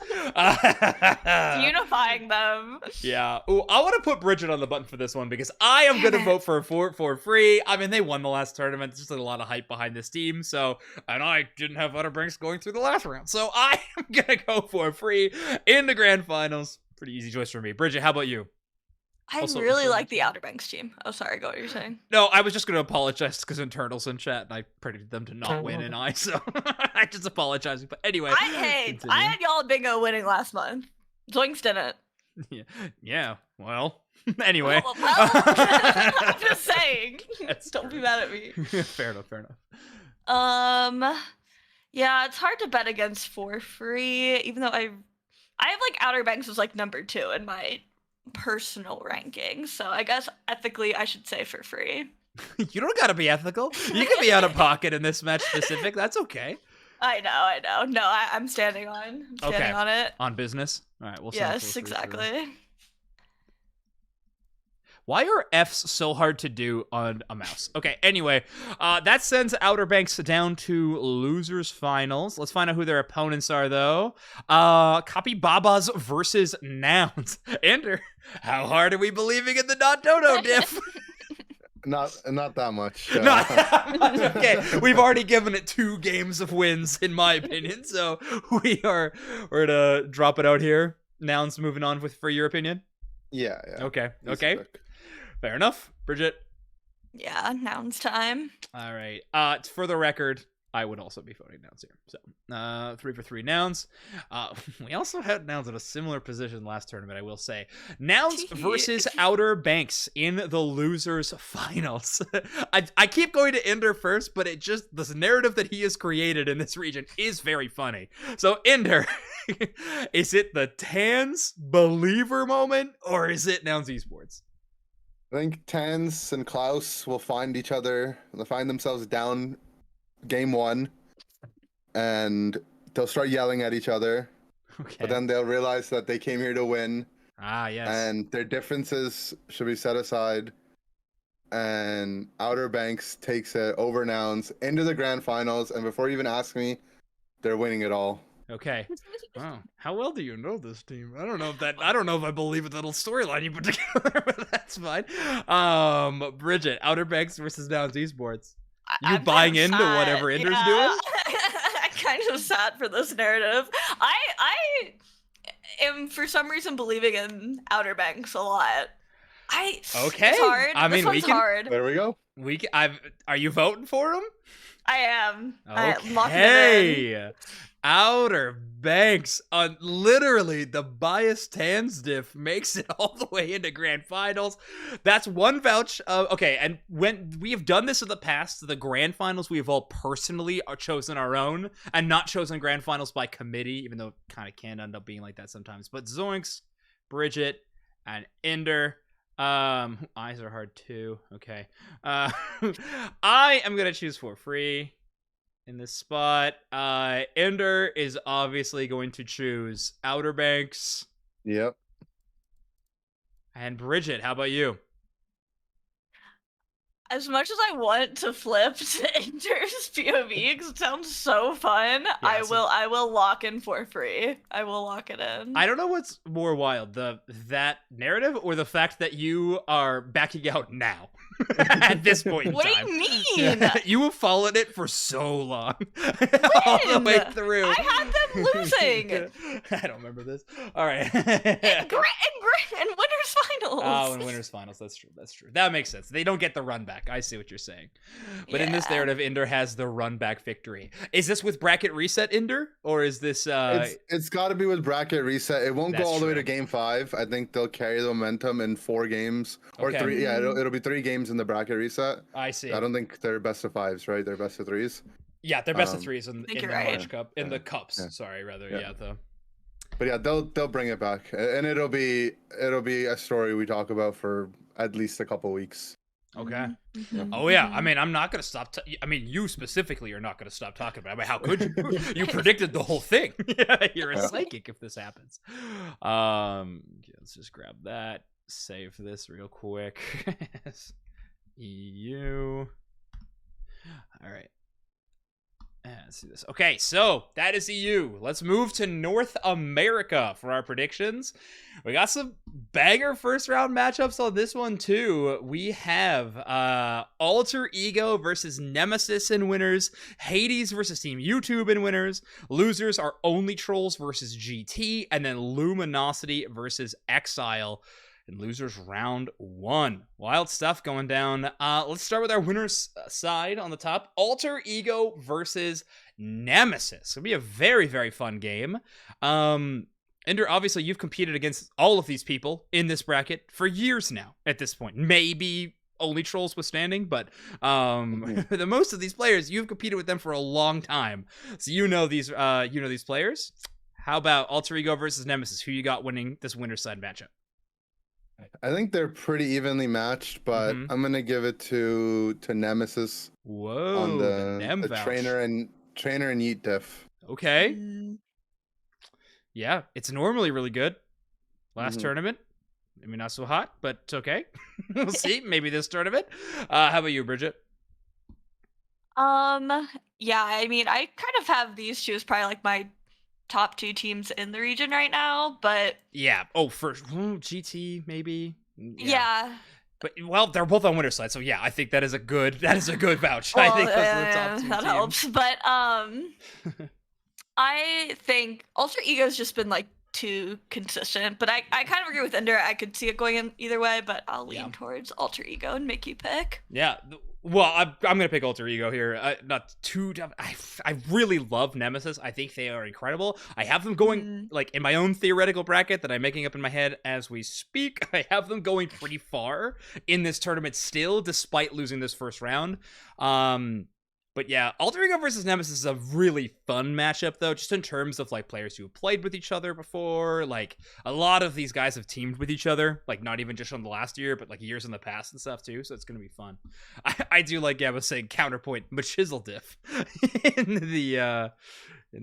Unifying them. yeah. Ooh, I want to put Bridget on the button for this one because I am going to vote for Free. I mean, they won the last tournament. There's just a lot of hype behind this team. So, and I didn't have Outer Banks going through the last round. So I am going to go for Free in the grand finals. Pretty easy choice for me. Bridget, how about you? I Also- really also- like the Outer Banks team. Oh, sorry. Go. What are you saying? No, I was just going to apologize because Internal's in chat and I predicted them to not win and so I just apologizing. But anyway. I continue. had y'all bingo winning last month. Zoinks didn't. Yeah, well, anyway. Well, I'm just saying. That's Don't true. be mad at me. Fair enough. Yeah, it's hard to bet against For Free, even though I have like Outer Banks was like number 2 in my personal ranking. So I guess ethically I should say For Free. You don't gotta be ethical. You can be out of pocket in this match specific. That's okay. I know. No, I'm standing on it. On business. All right, we'll send Yes, 4-3 through. exactly. Why are Fs so hard to do on a mouse? Okay, anyway, that sends Outer Banks down to losers finals. Let's find out who their opponents are, though. Copy Babas versus Nouns. Ender, how hard are we believing in the not Dodo diff? Not that much. Not that much. Okay, we've already given it 2 games of wins, in my opinion, so we're gonna drop it out here. Nouns moving on for your opinion? Yeah. Okay. Easy pick. Fair enough. Bridget? Yeah, Nouns time. All right. For the record, I would also be voting Nouns here. So, 3 for 3 Nouns. We also had Nouns in a similar position last tournament, I will say. Nouns versus Outer Banks in the losers finals. I keep going to Inder first, but this narrative that he has created in this region is very funny. So, Inder, is it the Tans believer moment, or is it Nouns Esports? I think Tans and Klaus will find each other. They'll find themselves down game 1, and they'll start yelling at each other. Okay. But then they'll realize that they came here to win, Yes. and their differences should be set aside. And Outer Banks takes it over Nouns into the grand finals, and before you even ask me, they're winning it all. Okay. Wow. How well do you know this team? I don't know if I believe in the little storyline you put together, but that's fine. Bridget, Outer Banks versus Nouns Esports. You I'm buying kind of into sad, whatever Inder's yeah. doing? I'm kind of sad for this narrative. I am for some reason believing in Outer Banks a lot. Okay. It's hard. I mean, this one's hard. There we go. Are you voting for him? I am. I'm locking it in. Okay. Outer Banks on literally the biased hands diff makes it all the way into grand finals. That's one vouch. Okay, and when we have done this in the past, the grand finals we have all personally are chosen our own and not chosen grand finals by committee, even though it kind of can end up being like that sometimes. But Zoinks, Bridget, and Inder. Eyes are hard too. Okay. I am gonna choose for free in this spot. Ender is obviously going to choose Outer Banks. Yep. And Bridget, how about you? As much as I want to flip to Inder's POV because it sounds so fun, I will lock in for free. I will lock it in. I don't know what's more wild, that narrative or the fact that you are backing out now at this point in What time. do you mean? You have followed it for so long. All the way through. I had them losing. I don't remember this. All right. in winners finals. Oh, in winners finals. That's true. That's true. That makes sense. They don't get the run back. I see what you're saying. But in this narrative, Inder has the run back victory. Is this with bracket reset, Inder? Or is this It's got to be with bracket reset. It won't go all the way true. to game 5. I think they'll carry the momentum in 4 games or Okay. 3. Yeah, it'll be 3 games in the bracket reset. I see. I don't think they're best of 5s, right? They're best of 3s. Yeah, they're best of 3s in think the you're right. March Cup. In the cups. Yeah. Sorry, rather. Yeah. Yeah, the But yeah, they'll bring it back, and it'll be a story we talk about for at least a couple weeks. Okay. Mhm. Oh yeah. I mean, I'm not gonna stop. I mean, you specifically are not gonna stop talking about it. I mean, how could you? You predicted the whole thing. You're a psychic if this happens. Let's just grab that. Save this real quick. EU. All right. Let's see this. Okay, so that is EU. Let's move to North America for our predictions. We got some banger first round matchups on this one too. We have Alter Ego versus Nemesis in winners, Hades versus Team YouTube in winners, losers are Only Trolls versus GT, and then Luminosity versus Exile. And losers round 1. Wild stuff going down. Let's start with our winners side on the top. Alter Ego versus Nemesis. It'll be a very, very fun game. Ender, obviously you've competed against all of these people in this bracket for years now at this point. Maybe Only Trolls withstanding, but the most of these players, you've competed with them for a long time. So you know these players. How about Alter Ego versus Nemesis? Who you got winning this winner side matchup? I think they're pretty evenly matched, but I'm gonna give it to Nemesis. Whoa, on the the trainer and Yeet diff. Okay. Mm. Yeah, it's normally really good. Last tournament, maybe not so hot, but it's okay. We'll see. Maybe this tournament. How about you, Bridget? Yeah, I mean, I kind of have these two as probably like my top 2 teams in the region right now, but Yeah. Oh, for GT maybe. yeah. But well, they're both on winner side, so yeah, I think that is a good vouch. Well, I think those are the top 2 that teams. helps. But I think Alter Ego's just been like too consistent. But I kind of agree with Ender. I could see it going in either way, but I'll lean towards Alter Ego and make you pick. Yeah. Well, I'm gonna pick Alter Ego here. Not too. I really love Nemesis. I think they are incredible. I have them going like in my own theoretical bracket that I'm making up in my head as we speak. I have them going pretty far in this tournament still, despite losing this first round. But yeah, Alter Ego versus Nemesis is a really fun matchup, though, just in terms of, like, players who have played with each other before. Like, a lot of these guys have teamed with each other, like, not even just from the last year, but, like, years in the past and stuff, too, so it's going to be fun. I do like Gabba saying counterpoint Machisel diff in the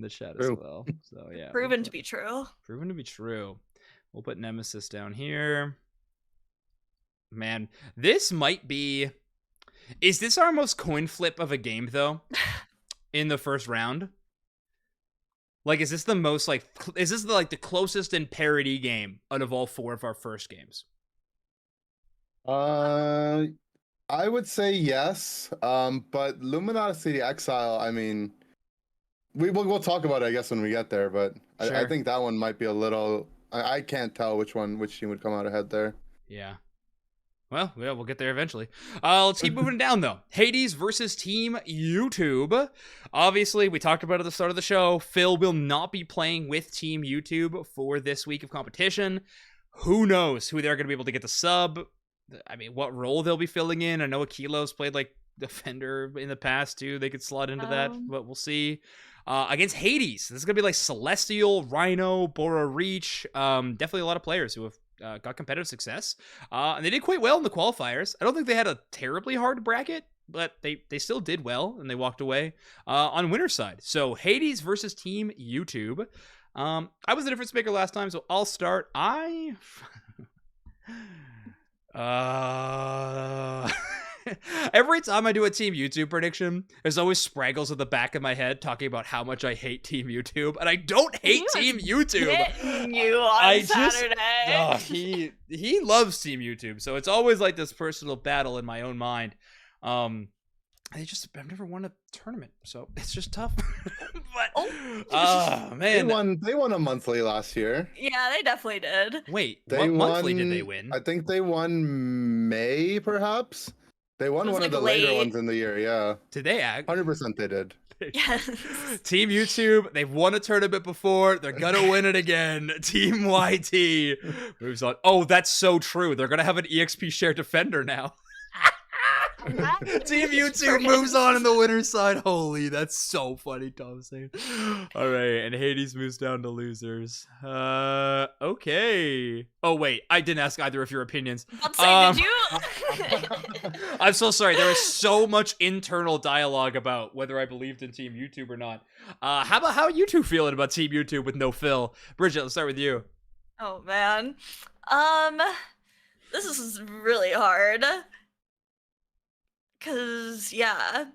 chat as well. So, yeah. Proven to be true. Proven to be true. We'll put Nemesis down here. Man, this might be... Is this our most coin flip of a game, though? In the first round? Like, is this the most, like... Is this, the closest in parity game out of all 4 of our first games? I would say yes. But Luminosity Exile, I mean... We'll talk about it, I guess, when we get there, but Sure. I think that one might be a little... I can't tell which team would come out ahead there. Yeah. Well, yeah, we'll get there eventually. Let's keep moving down, though. Hades versus Team YouTube. Obviously, we talked about it at the start of the show. Phil will not be playing with Team YouTube for this week of competition. Who knows who they're going to be able to get the sub? I mean, what role they'll be filling in. I know Akilo's played like defender in the past, too. They could slot into that, but we'll see. Against Hades, this is going to be like Celestial, Rhino, Bora Reach. Definitely a lot of players who have got competitive success. And they did quite well in the qualifiers. I don't think they had a terribly hard bracket, but they still did well, and they walked away on winner's side. So Hades versus Team YouTube. I was the difference maker last time, so I'll start. Every time I do a Team YouTube prediction, there's always Spraggles at the back of my head talking about how much I hate Team YouTube, and I don't hate Team YouTube. You on Saturday. He loves Team YouTube, so it's always like this personal battle in my own mind. I've never won a tournament, so it's just tough. But man, they won a monthly last year. Yeah, they definitely did. Wait, what monthly did they win? I think they won May, perhaps. They won one of the later ones in the year. Yeah. Did they act? 100% they did. Yes. Team YouTube, they've won a tournament before. They're gonna win it again. Team YT moves on. Oh, that's so true. They're gonna have an EXP share defender now. Team YouTube moves on in the winner's side. Holy, that's so funny, Tom saying. All right, and Hades moves down to losers. Okay. Oh wait, I didn't ask either of your opinions. Did you? I'm so sorry. There was so much internal dialogue about whether I believed in Team YouTube or not. How are you two feeling about Team YouTube with no Phil? Bridget, let's start with you. Oh man, this is really hard. Cause yeah,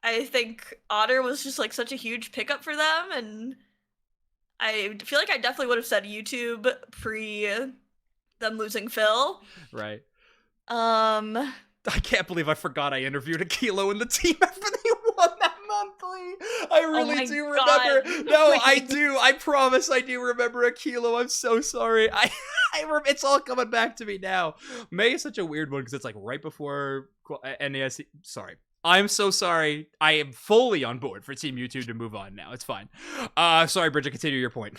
I think Otter was just like such a huge pickup for them, and I feel like I definitely would have said YouTube pre them losing Phil. Right. I can't believe I forgot I interviewed Akilo in the team after they won that monthly. I really do remember. No, I do. I promise I do remember Akilo. I'm so sorry. It's all coming back to me now. May is such a weird one because it's like right before NAS. Sorry. I'm so sorry. I am fully on board for Team YouTube to move on now. It's fine. Sorry, Bridget, continue your point.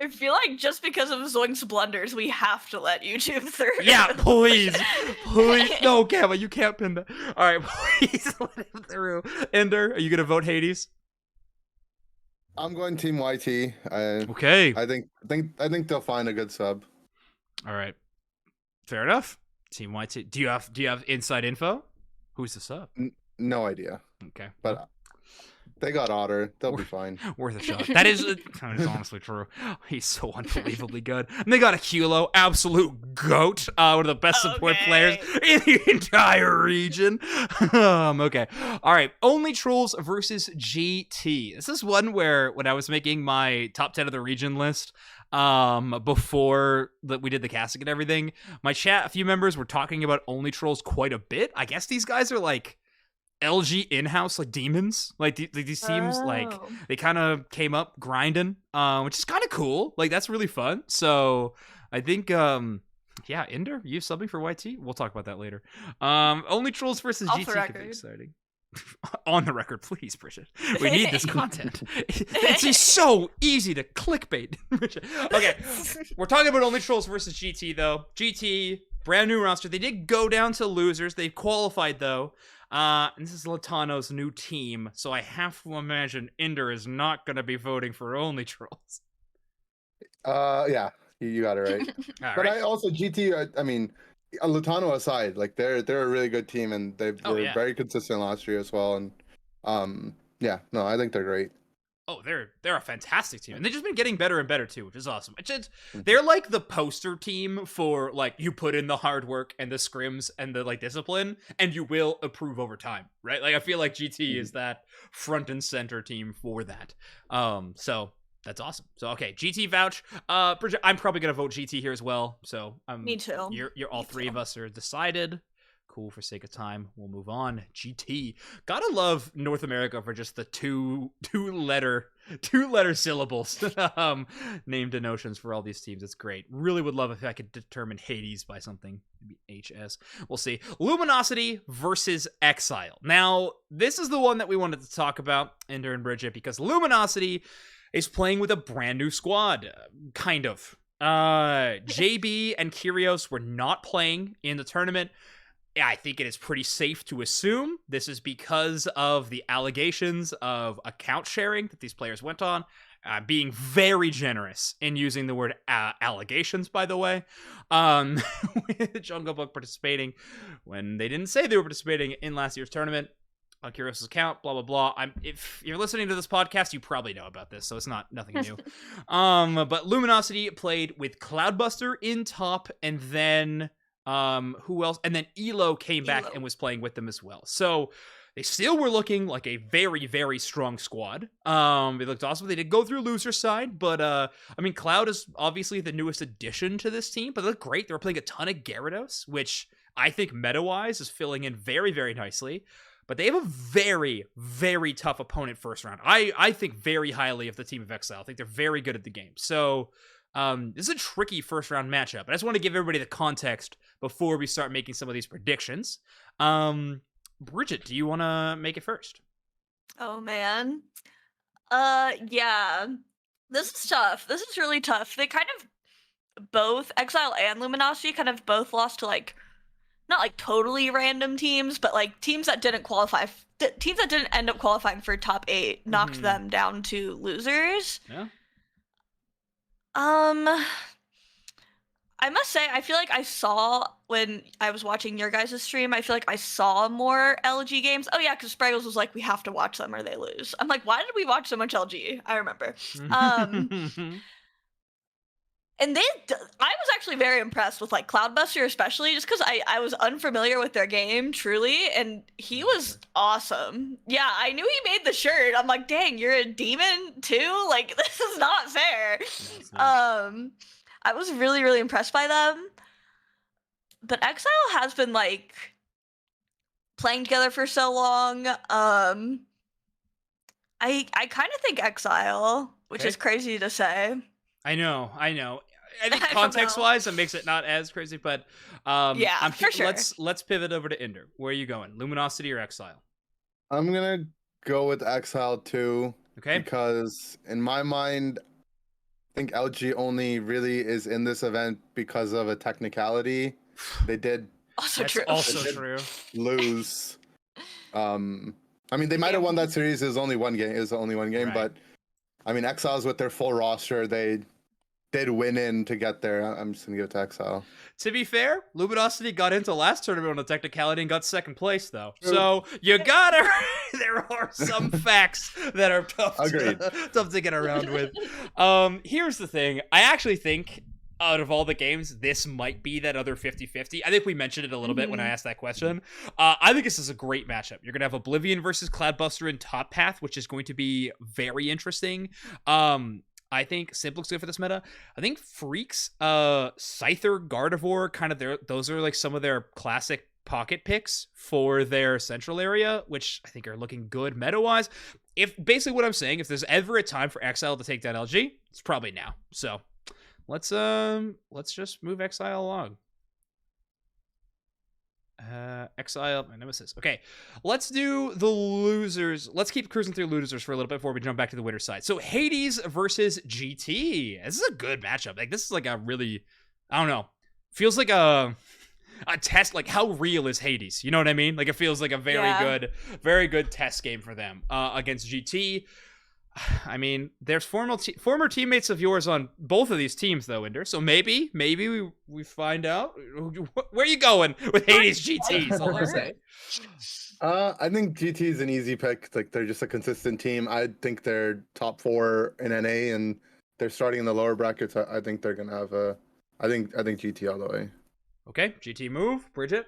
I feel like just because of Zoink's blunders, we have to let YouTube through. Yeah, please. Please. No, Gamma, you can't pin that. All right, please let him through. Inder, are you going to vote Hades? I'm going Team YT. Okay. I think they'll find a good sub. All right. Fair enough. Team YT. Do you have inside info? Who's the sub? No idea. Okay. But they got Otter. They'll be fine. Worth a shot. That is honestly true. He's so unbelievably good. And they got Akilo, absolute GOAT. One of the best support players in the entire region. Okay. All right. Only Trolls versus GT. This is one where when I was making my top 10 of the region list, before we did the casting and everything, my chat, a few members were talking about Only Trolls quite a bit. I guess these guys are like LG in-house like demons. Like these teams, like they kind of came up grinding, which is kind of cool. Like that's really fun. So I think yeah, Inder, you subbing for YT? We'll talk about that later. Only Trolls versus GT could be exciting. On the record, please, Bridget. We need this content. It's so easy to clickbait. Okay, we're talking about Only Trolls versus GT, though. GT, brand new roster. They did go down to losers. They've qualified, though. And this is Latano's new team, so I have to imagine Inder is not going to be voting for Only Trolls. Yeah, you got it right. But right. I also GT. I mean, Lutano aside, like they're a really good team, and they were very consistent last year as well. And yeah, no, I think they're great. Oh, they're a fantastic team, and they've just been getting better and better too, which is awesome. They're like the poster team for like you put in the hard work and the scrims and the like discipline, and you will improve over time, right? Like I feel like GT is that front and center team for that. So that's awesome. So okay, GT vouch. Bridget, I'm probably gonna vote GT here as well. So me too. You're all three of us are decided. Cool. For sake of time, we'll move on. GT. Gotta love North America for just the two letter syllables named denotions for all these teams. It's great. Really would love if I could determine Hades by something. Maybe HS. We'll see. Luminosity versus Exile. Now, this is the one that we wanted to talk about, Inder and Bridget, because Luminosity is playing with a brand new squad. Kind of. JB and Kyrios were not playing in the tournament. I think it is pretty safe to assume this is because of the allegations of account sharing that these players went on, being very generous in using the word allegations, by the way, with Jungle Book participating when they didn't say they were participating in last year's tournament on Kyrios' account, blah, blah, blah. If you're listening to this podcast, you probably know about this, so it's nothing new. But Luminosity played with Cloudbuster in top, and then who else? And then Elo came back and was playing with them as well. So they still were looking like a very, very strong squad. They looked awesome. They did go through loser side, but I mean, Cloud is obviously the newest addition to this team, but they look great. They were playing a ton of Gyarados, which I think meta-wise is filling in very, very nicely. But they have a very, very tough opponent first round. I think very highly of the team of Exile. I think they're very good at the game. So this is a tricky first round matchup. I just want to give everybody the context before we start making some of these predictions. Bridget, do you want to make it first? Oh man. Yeah. This is tough. This is really tough. They kind of both, Exile and Luminosity, kind of both lost to like, not like totally random teams, but like teams that didn't qualify. Teams that didn't end up qualifying for top 8 knocked them down to losers. Yeah. I must say, I feel like I saw, when I was watching your guys' stream, I feel like I saw more LG games. Oh yeah, because Spraggles was like, we have to watch them or they lose. I'm like, why did we watch so much LG? I remember. And I was actually very impressed with like Cloudbuster, especially just because I was unfamiliar with their game, truly, and he was awesome. Yeah, I knew he made the shirt. I'm like, dang, you're a demon too? Like, this is not fair. I was really, really impressed by them. But Exile has been like playing together for so long. I kind of think Exile, which is crazy to say. I know. I think context-wise, it makes it not as crazy, but yeah, for sure. Let's pivot over to Inder. Where are you going, Luminosity or Exile? I'm gonna go with Exile too. Okay. Because in my mind, I think LG only really is in this event because of a technicality. They did. Also That's true. Also true. Lose. I mean, they might have won that series. It was only one game. Right. But I mean, Exiles with their full roster, they did win in to get there. I'm just gonna give it to Exile. To be fair, Luminosity got into last tournament on a technicality and got second place, though. So you gotta. There are some facts that are tough to get around with. Here's the thing. I actually think out of all the games, this might be that other 50-50. I think we mentioned it a little bit when I asked that question. I think this is a great matchup. You're gonna have Oblivion versus Cloudbuster in top path, which is going to be very interesting. I think Simple's good for this meta. I think Freaks, Scyther, Gardevoir, kind of those are like some of their classic pocket picks for their central area, which I think are looking good meta-wise. If basically what I'm saying, if there's ever a time for Exile to take down LG, it's probably now. So let's just move Exile along. Exile, my nemesis. Okay, let's do the losers. Let's keep cruising through losers for a little bit before we jump back to the winner side. So Hades versus GT. This is a good matchup. Like, this is like a really, I don't know, feels like a test. Like, how real is Hades? You know what I mean? Like, it feels like a very good test game for them against GT. I mean, there's former teammates of yours on both of these teams, though, Inder. So maybe we find out. Where are you going with Hades GT? Is all I'm saying. I think GT is an easy pick. Like, they're just a consistent team. I think they're top 4 in NA, and they're starting in the lower brackets. I think they're gonna have a. I think GT all the way. Okay, GT move, Bridget.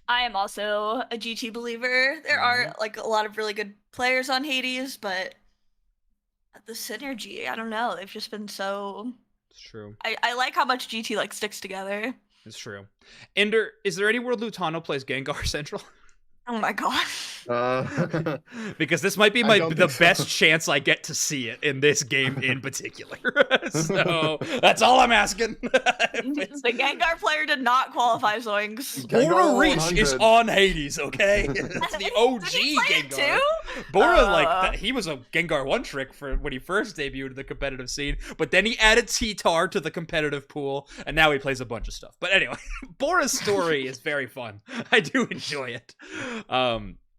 I am also a GT believer. There are like a lot of really good players on Hades, but the synergy, I don't know. They've just been so. It's true. I like how much GT like sticks together. It's true. Inder, is there any world Lutano plays Gengar Central? Oh my god. Because this might be I don't the think so. best chance I get to see it in this game in particular. So that's all I'm asking. The Gengar player did not qualify, Zoinks. Gengar Bora Reach is 100. on Hades, okay? That's the OG Did he play it Gengar. too? Bora, like, he was a Gengar one trick for when he first debuted in the competitive scene, but then he added T-Tar to the competitive pool, and now he plays a bunch of stuff. But anyway, Bora's story is very fun. I do enjoy it.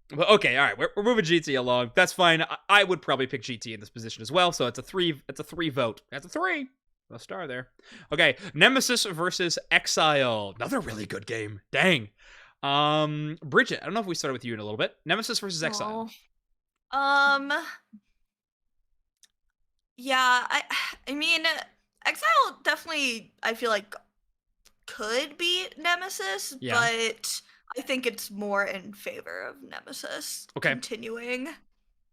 But okay, all right, we're moving GT along. That's fine. I would probably pick GT in this position as well. So it's a 3 vote. That's a 3. A star there. Okay, Nemesis versus Exile. Another really good game. Dang. Bridget, I don't know if we started with you in a little bit. Nemesis versus Exile. Yeah, I mean, Exile definitely, I feel like, could beat Nemesis, Yeah. but I think it's more in favor of Nemesis continuing.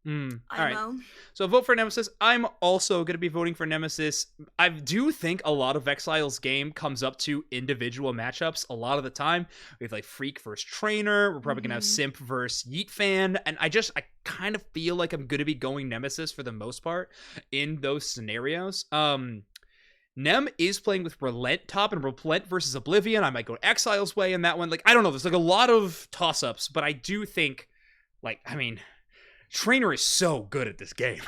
All I right. know. So vote for Nemesis. I'm also going to be voting for Nemesis. I do think a lot of Exile's game comes up to individual matchups a lot of the time. We have like Freak versus Trainer. We're probably going to have Simp versus Yeet Fan. And I kind of feel like I'm going to be going Nemesis for the most part in those scenarios. Nem is playing with Relent top, and Relent versus Oblivion. I might go Exile's way in that one. Like, I don't know. There's like a lot of toss-ups, but I do think, like, I mean, Trainer is so good at this game.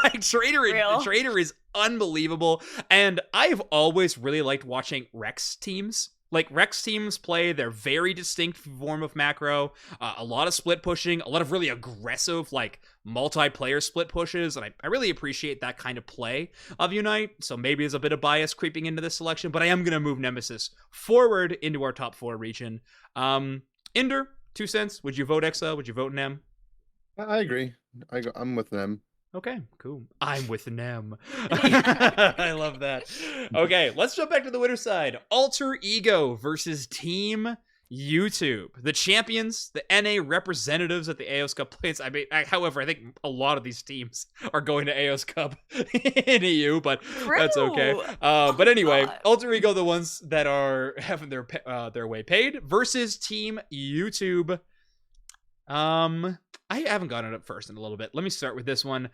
Like, Trainer is unbelievable. And I've always really liked watching Rex teams. Like, Rex teams play their very distinct form of macro, a lot of split pushing, a lot of really aggressive, like, multiplayer split pushes, and I really appreciate that kind of play of Unite, so maybe there's a bit of bias creeping into this selection, but I am going to move Nemesis forward into our top 4 region. Inder, 2 cents. Would you vote Exile? Would you vote Nem? I agree. I'm with them. Okay, cool. I'm with Nem. I love that. Okay, let's jump back to the winner's side. Alter Ego versus Team YouTube. The champions, the NA representatives at the AOS Cup plays. I mean, however, I think a lot of these teams are going to AOS Cup in EU, but that's okay. But anyway, Alter Ego, the ones that are having their way paid, versus Team YouTube. I haven't gotten it up first in a little bit. Let me start with this one.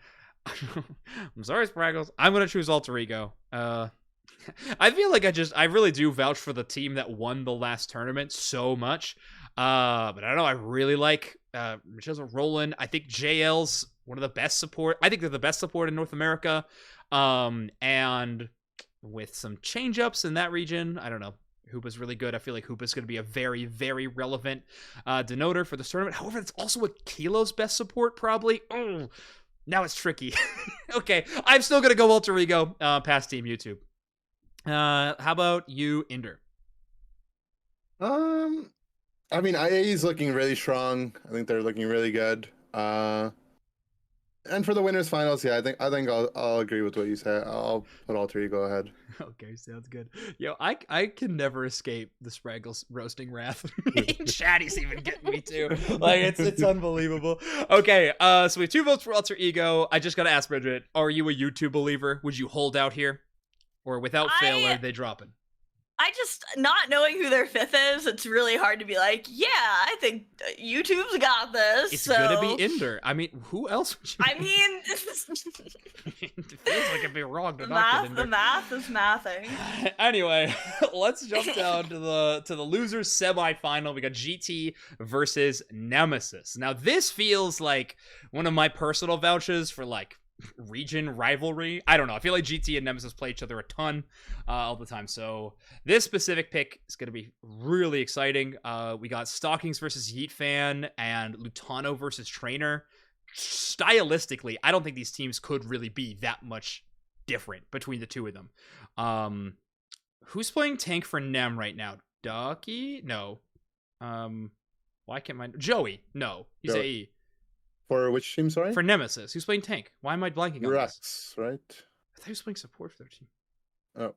I'm sorry, Spraggles. I'm going to choose Alter Ego. I feel like I really do vouch for the team that won the last tournament so much. But I don't know. I really like Michelle Roland. I think JL's one of the best support. I think they're the best support in North America. And with some change-ups in that region, I don't know. Hoopa's really good. I feel like Hoopa's going to be a very, very relevant denoter for this tournament. However, it's also a Kilo's best support, probably. Oh, now it's tricky. Okay, I'm still going to go Alter Ego past Team YouTube. How about you, Inder? I mean, IA is looking really strong. I think they're looking really good. And for the winners finals, yeah, I think I'll agree with what you said. I'll put Alter Ego ahead. Okay, sounds good. Yo, I can never escape the Spraggles roasting wrath. Chatty's even getting me too. Like, it's unbelievable. Okay, so we have 2 votes for Alter Ego. I just gotta ask Bridget, are you a YouTube believer? Would you hold out here? Or without fail, are they dropping? I just, not knowing who their 5th is, it's really hard to be like, yeah, I think YouTube's got this. It's gonna be Inder. I mean, who else would you... I mean... It feels like it'd be wrong to the math is mathing. Anyway, let's jump down to the losers semifinal. We got GT versus Nemesis. Now, this feels like one of my personal vouchers for, like, region rivalry. I don't know. I feel like GT and Nemesis play each other a ton all the time. So this specific pick is going to be really exciting. We got Stockings versus Yeet Fan and Lutano versus Trainer. Stylistically, I don't think these teams could really be that much different between the two of them. Who's playing tank for Nem right now? Ducky? No. Why can't my... Joey? No. He's Joey. AE. For which team, sorry? For Nemesis. Who's playing tank? Why am I blanking on Rex, this? right? I thought he was playing support for their team. Oh.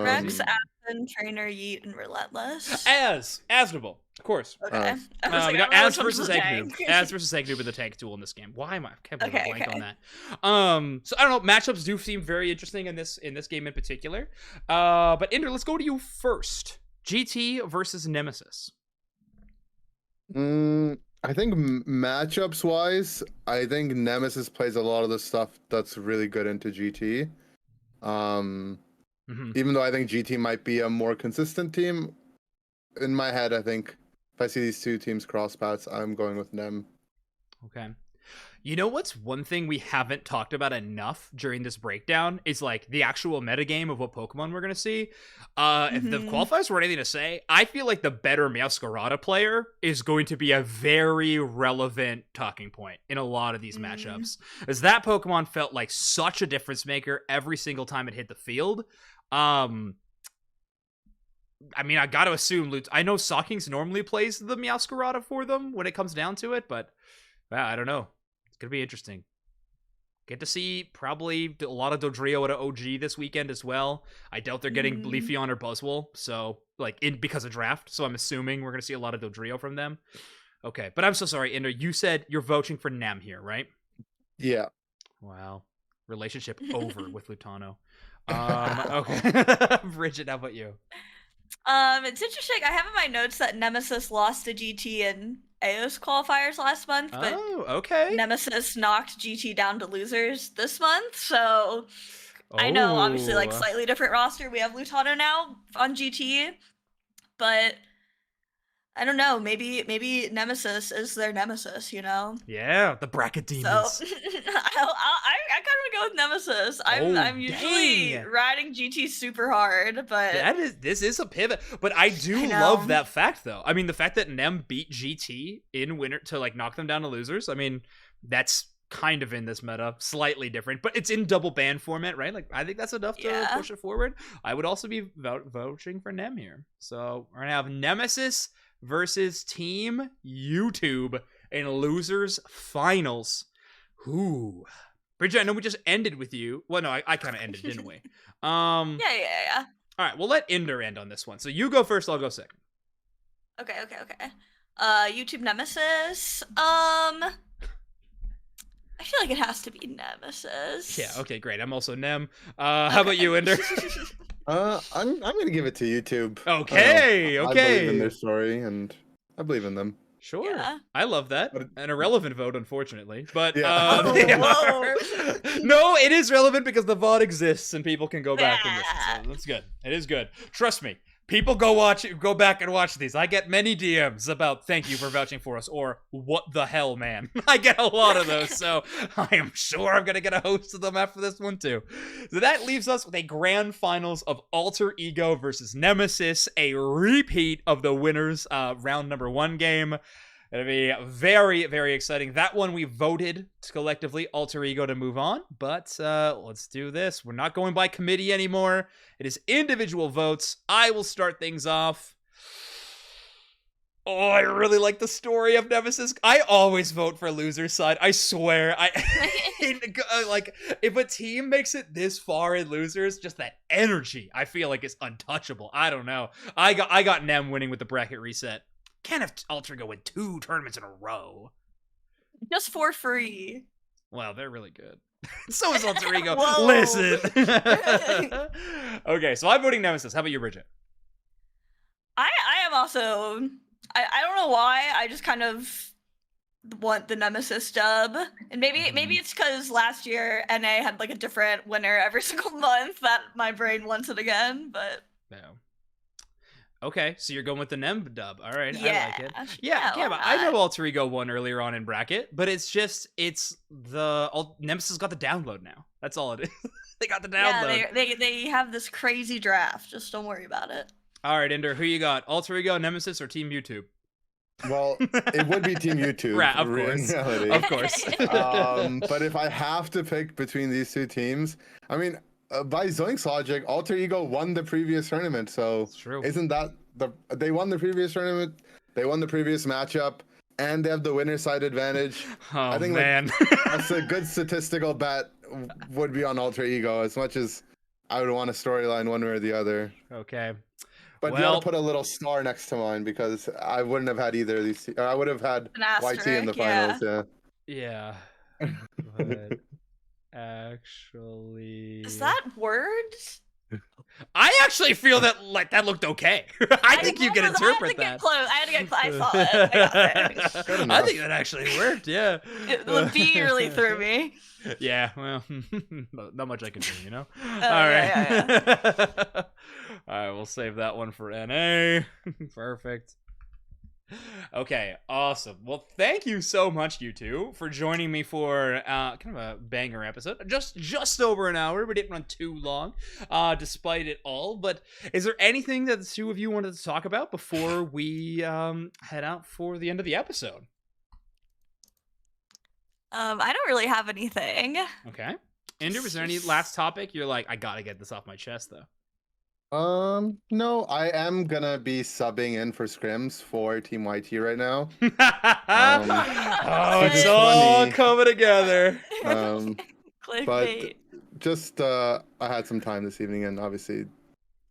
Rex, Aspen, Trainer, Yeet, and Relentless. Asnable, of course. Okay. We got Az versus Eggnoob. Az versus Eggnoob in the tank duel in this game. Why am I can't believe I blanked on that? So I don't know. Matchups do seem very interesting in this game in particular. But Inder, let's go to you first. GT versus Nemesis. I think matchups wise, I think Nemesis plays a lot of the stuff that's really good into GT. Even though I think GT might be a more consistent team, in my head, I think if I see these two teams cross paths, I'm going with Nem. Okay. You know what's one thing we haven't talked about enough during this breakdown is like the actual metagame of what Pokemon we're gonna see. If the qualifiers were anything to say, I feel like the better Meowscarada player is going to be a very relevant talking point in a lot of these matchups. As that Pokemon felt like such a difference maker every single time it hit the field. I mean, I gotta assume I know Sockings normally plays the Meowscarada for them when it comes down to it, but I don't know. It's going to be interesting. Get to see probably a lot of Dodrio at an OG this weekend as well. I doubt they're getting Leafeon or Buzzwole, so like because of draft. So I'm assuming we're going to see a lot of Dodrio from them. Okay, but I'm so sorry, Inder. You said you're voting for Nem here, right? Yeah. Wow. Relationship over with Lutano. Okay. Bridget, how about you? It's interesting. I have in my notes that Nemesis lost to GT in AOS qualifiers last month, but okay. Nemesis knocked GT down to losers this month, so I know obviously like slightly different roster. We have Lutano now on GT, but I don't know. Maybe Nemesis is their nemesis, you know? Yeah, the bracket demons. So I kind of go with Nemesis. I'm usually riding GT super hard, but this is a pivot. But I do love that fact, though. I mean, the fact that Nem beat GT in winter to like knock them down to losers. I mean, that's kind of in this meta, slightly different, but it's in double ban format, right? Like, I think that's enough to push it forward. I would also be vouching for Nem here. So we're gonna have Nemesis versus Team YouTube in losers finals. Ooh, Bridget, I know we just ended with you. Well, no, I kind of ended, didn't we? Yeah. All right, we'll let Inder end on this one. So you go first, I'll go second. Okay. YouTube Nemesis. I feel like it has to be Nemesis. Yeah. Okay. Great. I'm also Nem. How about you, Inder? I'm gonna give it to YouTube. Okay. I believe in their story, and I believe in them. Sure. Yeah. I love that. An irrelevant vote, unfortunately. But yeah. No, it is relevant because the VOD exists and people can go back and listen. So that's good. It is good. Trust me. People go back and watch these. I get many DMs about thank you for vouching for us or what the hell, man. I get a lot of those, so I am sure I'm going to get a host of them after this one too. So that leaves us with a grand finals of Alter Ego versus Nemesis, a repeat of the winners round number 1 game. It'll be very, very exciting. That one we voted collectively, Alter Ego, to move on. But let's do this. We're not going by committee anymore. It is individual votes. I will start things off. Oh, I really like the story of Nemesis. I always vote for loser's side. I swear. Like, if a team makes it this far in losers, just that energy, I feel like is untouchable. I don't know. I got Nem winning with the bracket reset. Can't have Alter Ego win 2 tournaments in a row. Just for free. Wow, they're really good. So is Alter Ego. Listen. Okay, so I'm voting Nemesis. How about you, Bridget? I am also... I don't know why. I just kind of want the Nemesis dub. And maybe it's because last year NA had like a different winner every single month that my brain wants it again, but... No. Okay, so you're going with the Nem dub. All right, yeah. I like it. Yeah, but I know Alter Ego won earlier on in bracket, but it's Nemesis got the download now. That's all it is. They got the download. Yeah, they have this crazy draft. Just don't worry about it. All right, Inder, who you got? Alter Ego, Nemesis, or Team YouTube? Well, it would be Team YouTube. Right, of course. Of course. But if I have to pick between these two teams, I mean, by Zoink's logic, Alter Ego won the previous tournament, so isn't that they won the previous tournament, they won the previous matchup, and they have the winner side advantage. Oh, I think man. That's a good statistical bet would be on Alter Ego, as much as I would want a storyline one way or the other. Okay. But you gotta put a little star next to mine because I wouldn't have had either of these. I would have had YT in the finals. Yeah. But actually, is that words? I actually feel that like that looked okay. I think you can interpret that. I had to get close. I saw it. I got there. I think that actually worked. Yeah. The B really threw me. Yeah. Well, not much I can do, you know. All right. Yeah. All right. We'll save that one for NA. Perfect. Okay, awesome. Well, thank you so much, you two, for joining me for kind of a banger episode. Just over an hour. We didn't run too long, despite it all. But is there anything that the two of you wanted to talk about before we head out for the end of the episode? I don't really have anything. Okay. Inder, was there any last topic you're like, I gotta get this off my chest, though? No, I am gonna be subbing in for scrims for Team YT right now. It's all coming together. But just I had some time this evening, and obviously,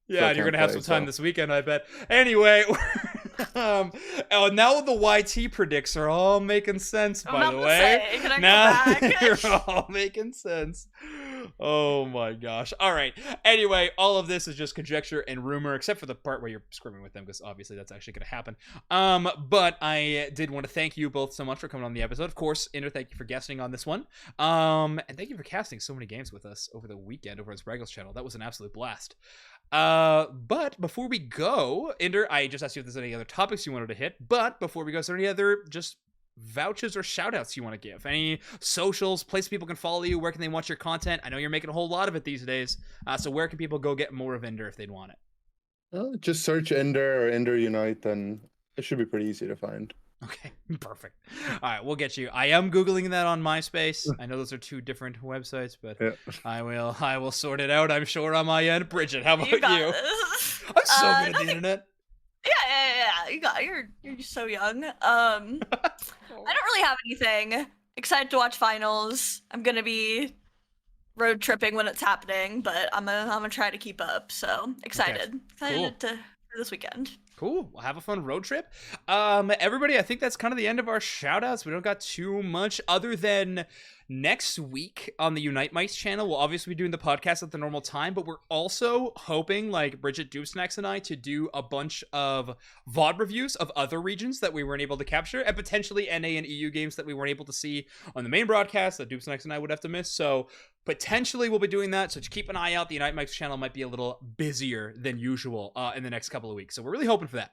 yeah, you're gonna have some time this weekend, I bet. Anyway, now the YT predicts are all making sense. By the way, now you're all making sense. Oh my gosh. All right. Anyway, all of this is just conjecture and rumor, except for the part where you're scrimming with them, because obviously that's actually going to happen. But I did want to thank you both so much for coming on the episode. Of course, Inder, thank you for guesting on this one. And thank you for casting so many games with us over the weekend over on Spraggle's channel. That was an absolute blast. But before we go, Inder, I just asked you if there's any other topics you wanted to hit. But before we go, is there any other just vouchers or shout outs you want to give? Any socials, place people can follow you? Where can they watch your content? I know you're making a whole lot of it these days. So where can people go get more of Inder if they'd want it? Just search Inder or Inder Unite, and it should be pretty easy to find. Okay, perfect. All right, we'll get you. I am Googling that on MySpace. I know those are two different websites, but yeah. I will sort it out, I'm sure, on my end. Bridget, how about you? I'm so good at the internet. Yeah. You're just so young. I don't really have anything. Excited to watch finals. I'm gonna be road tripping when it's happening, but I'm gonna try to keep up. So excited. Okay. Excited for this weekend. Cool. We'll have a fun road trip. Everybody, I think that's kind of the end of our shout outs. We don't got too much other than next week on the Unite Mice channel. We'll obviously be doing the podcast at the normal time, but we're also hoping, like Bridget Doosnacks and I, to do a bunch of VOD reviews of other regions that we weren't able to capture, and potentially NA and EU games that we weren't able to see on the main broadcast that Doosnacks and I would have to miss. So potentially we'll be doing that. So just keep an eye out. The Unite Mice channel might be a little busier than usual in the next couple of weeks. So we're really hoping for that.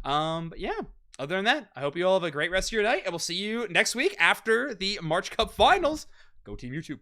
But yeah. Other than that, I hope you all have a great rest of your night, and we'll see you next week after the March Cup Finals. Go Team YouTube.